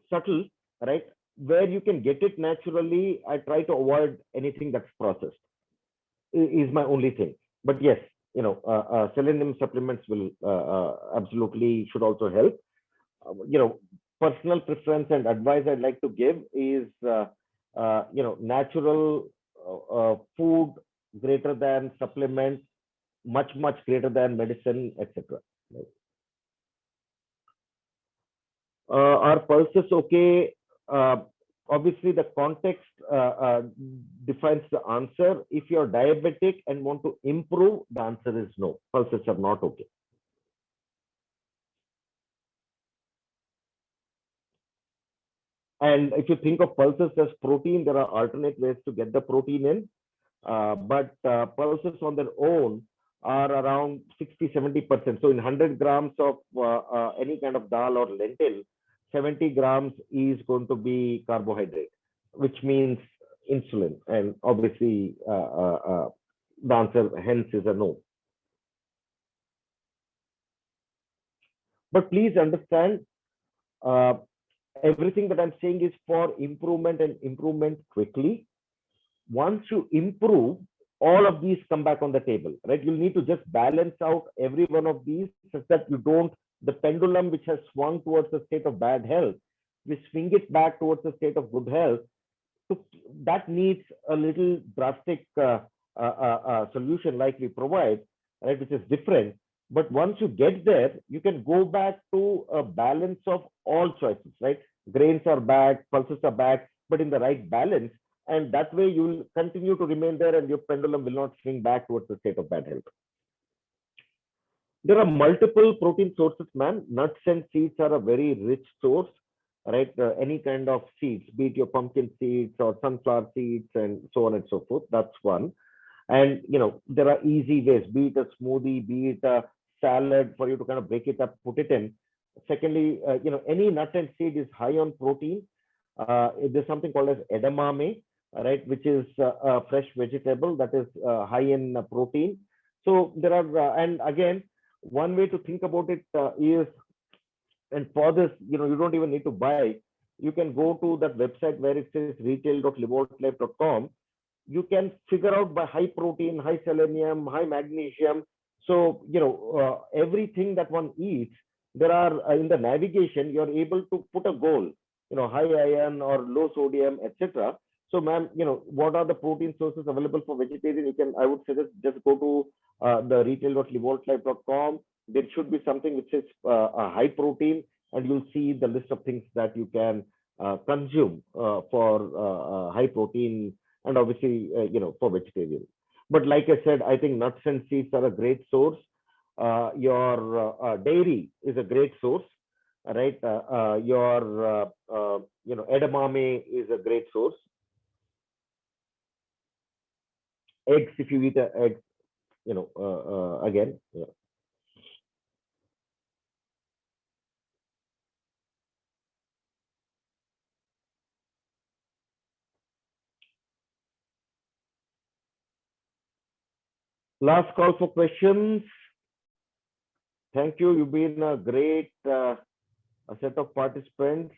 subtle, right? Where you can get it naturally, I try to avoid anything that's processed. Is my only thing. But yes, selenium supplements will absolutely should also help. Personal preference and advice I'd like to give is, natural food greater than supplement, much greater than medicine, etc. Right? Are pulses okay? Obviously, the context defines the answer. If you're diabetic and want to improve, the answer is no. Pulses are not okay. And if you think of pulses as protein, there are alternate ways to get the protein in. But pulses on their own are around 60-70%. So in 100 grams of any kind of dal or lentil, 70 grams is going to be carbohydrate, which means insulin. And obviously, the answer hence is a no. But please understand, uh, everything that I'm saying is for improvement and improvement quickly. Once you improve, all of these come back on the table, right? You'll need to just balance out every one of these such that you don't, the pendulum which has swung towards a state of bad health, we swing it back towards a state of good health. So that needs a little drastic solution like we provide, right, which is different. But once you get there, you can go back to a balance of all choices, right? Grains are back, pulses are back, but in the right balance. And that way you'll continue to remain there and your pendulum will not swing back towards the state of bad health. There are multiple protein sources, man. Nuts and seeds are a very rich source, right? Any kind of seeds, be it your pumpkin seeds or sunflower seeds and so on and so forth. That's one. And there are easy ways, be it a smoothie, be it a salad, for you to kind of break it up, put it in. Secondly, any nut and seed is high on protein. There's something called as edamame, right, which is a fresh vegetable that is high in protein. So there are, and again, one way to think about it is, and for this, you don't even need to buy. You can go to that website where it says retail.livoltlife.com. You can figure out by high protein, high selenium, high magnesium. So, everything that one eats, there are in the navigation, you're able to put a goal, high iron or low sodium, etc. So, ma'am, what are the protein sources available for vegetarian? I would suggest just go to the retail.livoltlife.com. There should be something which is a high protein, and you'll see the list of things that you can consume for high protein, and obviously, for vegetarian. But like I said, I think nuts and seeds are a great source. Your dairy is a great source, right? Your edamame is a great source. Eggs, if you eat eggs, again, yeah. Last call for questions. Thank you. You've been a great a set of participants.